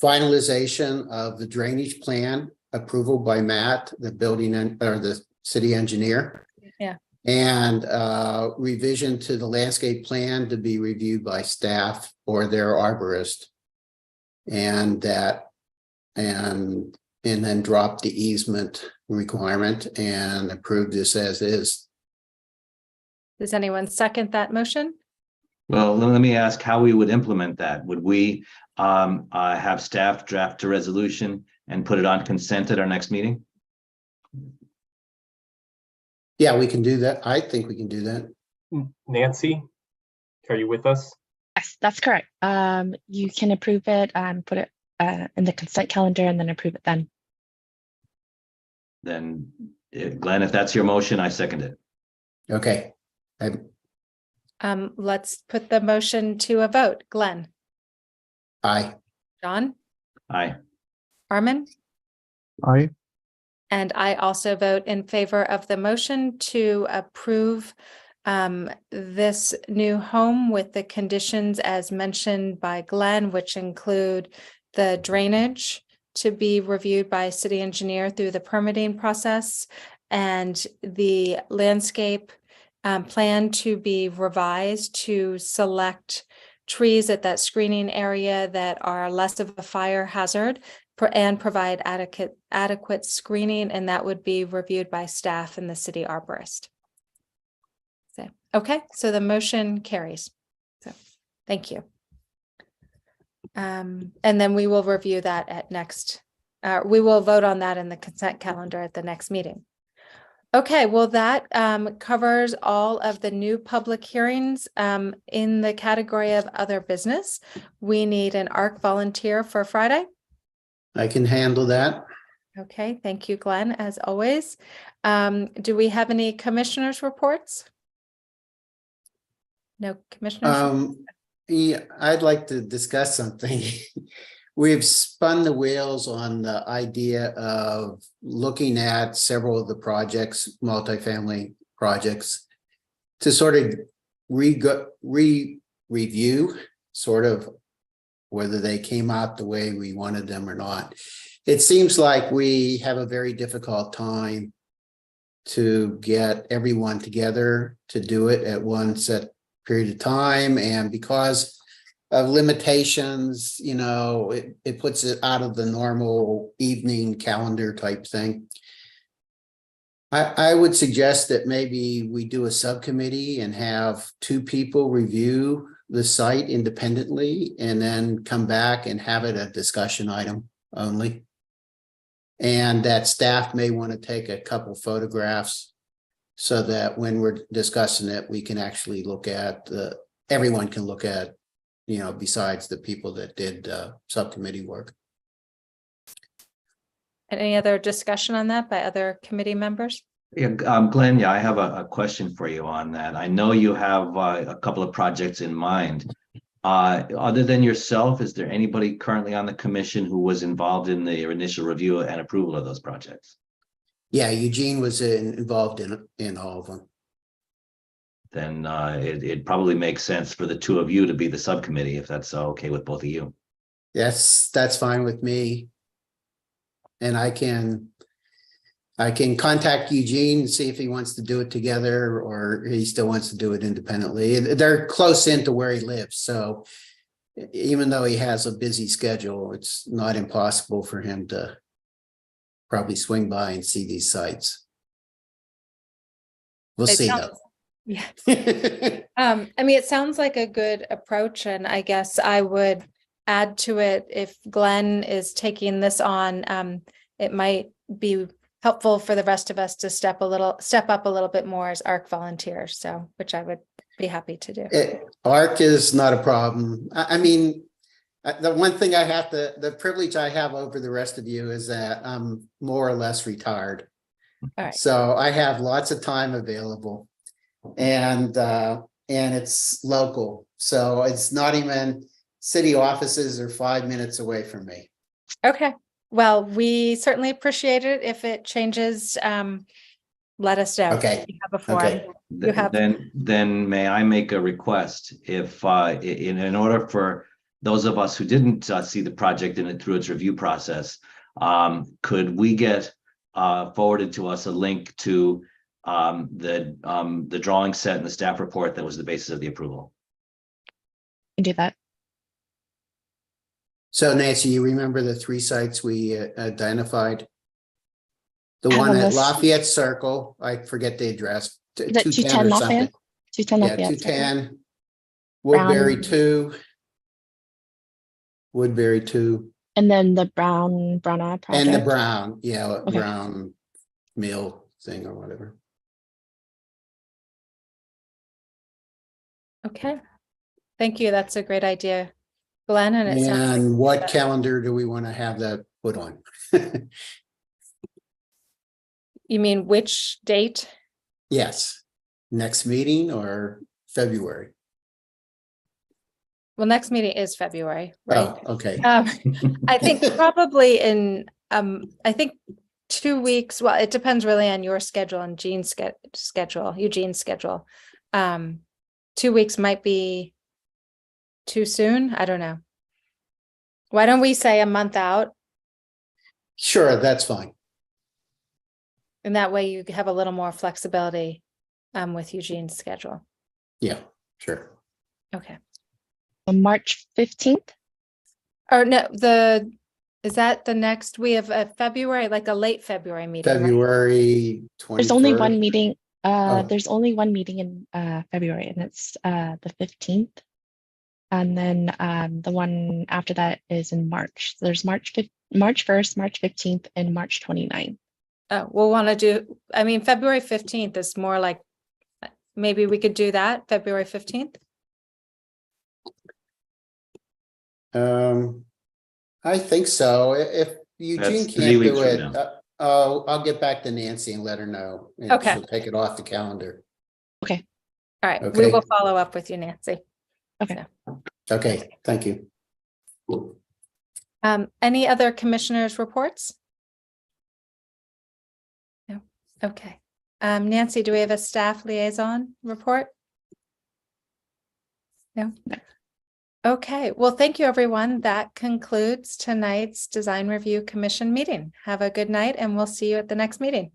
finalization of the drainage plan, approval by Matt, the building or the city engineer. Yeah. And revision to the landscape plan to be reviewed by staff or their arborist. And then drop the easement requirement and approve this as is. Does anyone second that motion? Well, let me ask how we would implement that. Would we have staff draft a resolution and put it on consent at our next meeting? Yeah, we can do that. I think we can do that. Nancy, are you with us? Yes, that's correct. You can approve it and put it in the consent calendar and then approve it then. Then, Glenn, if that's your motion, I second it. Okay. Let's put the motion to a vote. Glenn, Aye. John, Aye. Armin, Aye. and I also vote in favor of the motion to approve this new home with the conditions as mentioned by Glenn, which include the drainage to be reviewed by city engineer through the permitting process, and the landscape plan to be revised to select trees at that screening area that are less of a fire hazard and provide adequate screening, and that would be reviewed by staff and the city arborist. So, okay, so the motion carries. So, thank you. And then we will review that at next. We will vote on that in the consent calendar at the next meeting. Okay, well, that covers all of the new public hearings in the category of other business. We need an ARC volunteer for Friday. I can handle that. Okay, thank you, Glenn, as always. Do we have any commissioners' reports? No commissioners? Yeah, I'd like to discuss something. We've spun the wheels on the idea of looking at several of the projects, multifamily projects, to sort of review sort of whether they came out the way we wanted them or not. It seems like we have a very difficult time to get everyone together to do it at one set period of time, and because of limitations, you know, it puts it out of the normal evening calendar type thing. I would suggest that maybe we do a subcommittee and have 2 people review the site independently and then come back and have it a discussion item only. And that staff may want to take a couple photographs so that when we're discussing it, we can actually look at everyone can look at, you know, besides the people that did subcommittee work. Any other discussion on that by other committee members? Yeah, Glenn, yeah, I have a question for you on that. I know you have a couple of projects in mind. Other than yourself, is there anybody currently on the commission who was involved in the initial review and approval of those projects? Yeah, Eugene was involved in all of them. Then it probably makes sense for the 2 of you to be the subcommittee, if that's okay with both of you. Yes, that's fine with me. And I can contact Eugene and see if he wants to do it together or he still wants to do it independently. They're close into where he lives, so even though he has a busy schedule, it's not impossible for him to probably swing by and see these sites. We'll It see sounds- though. Yeah. I mean, it sounds like a good approach, and I guess I would add to it if Glenn is taking this on, it might be helpful for the rest of us to step up a little bit more as ARC volunteers, so, which I would be happy to do. ARC is not a problem. I mean, the one thing the privilege I have over the rest of you is that I'm more or less retired. All right. So I have lots of time available, and it's local. So it's not even, city offices are 5 minutes away from me. Okay, well, we certainly appreciate it. If it changes, let us know. Okay. You have a forum. Okay. You have- Then may I make a request? If in order for those of us who didn't see the project through its review process, could we get forwarded to us a link to the drawing set and the staff report that was the basis of the approval? Can do that. So Nancy, you remember the 3 sites we identified? The I have one a at list. Lafayette Circle, I forget the address. Is that 210 210 or Lafayette? something. 210 Yeah, Lafayette. Circle. 210. Woodbury Brown. 2. Woodbury 2. And then the Brown Eye project. And the Brown, Okay. Brown Mill thing or whatever. Okay, thank you. That's a great idea, Glenn, and it sounds like And what calendar do we want to have that put on? you mean which date? Yes, next meeting or February? Well, next meeting is February, right? Oh, okay. I think probably in, I think 2 weeks, well, it depends really on your schedule and Eugene's schedule. 2 weeks might be too soon. I don't know. Why don't we say a month out? Sure, that's fine. And that way you have a little more flexibility with Eugene's schedule. Yeah, sure. Okay. On March 15th. Or no, is that the next, we have a February, like a late February meeting, right? February 23rd. There's only one meeting. Oh. There's only one meeting in February, and it's the 15th. And then the one after that is in March. So there's March 1st, March 15th, and March 29th. Oh, we'll want to do, I mean, February 15th is more like, maybe we could do that, February 15th? I think so. If Eugene That's 3 can't weeks do from it, now. I'll get back to Nancy and let her know. And Okay. she'll take it off the calendar. All right, we Okay. will follow up with you, Nancy. Okay, thank you. Any other commissioners' reports? No, okay. Nancy, do we have a staff liaison report? No. Okay, well, thank you, everyone. That concludes tonight's Design Review Commission meeting. Have a good night, and we'll see you at the next meeting.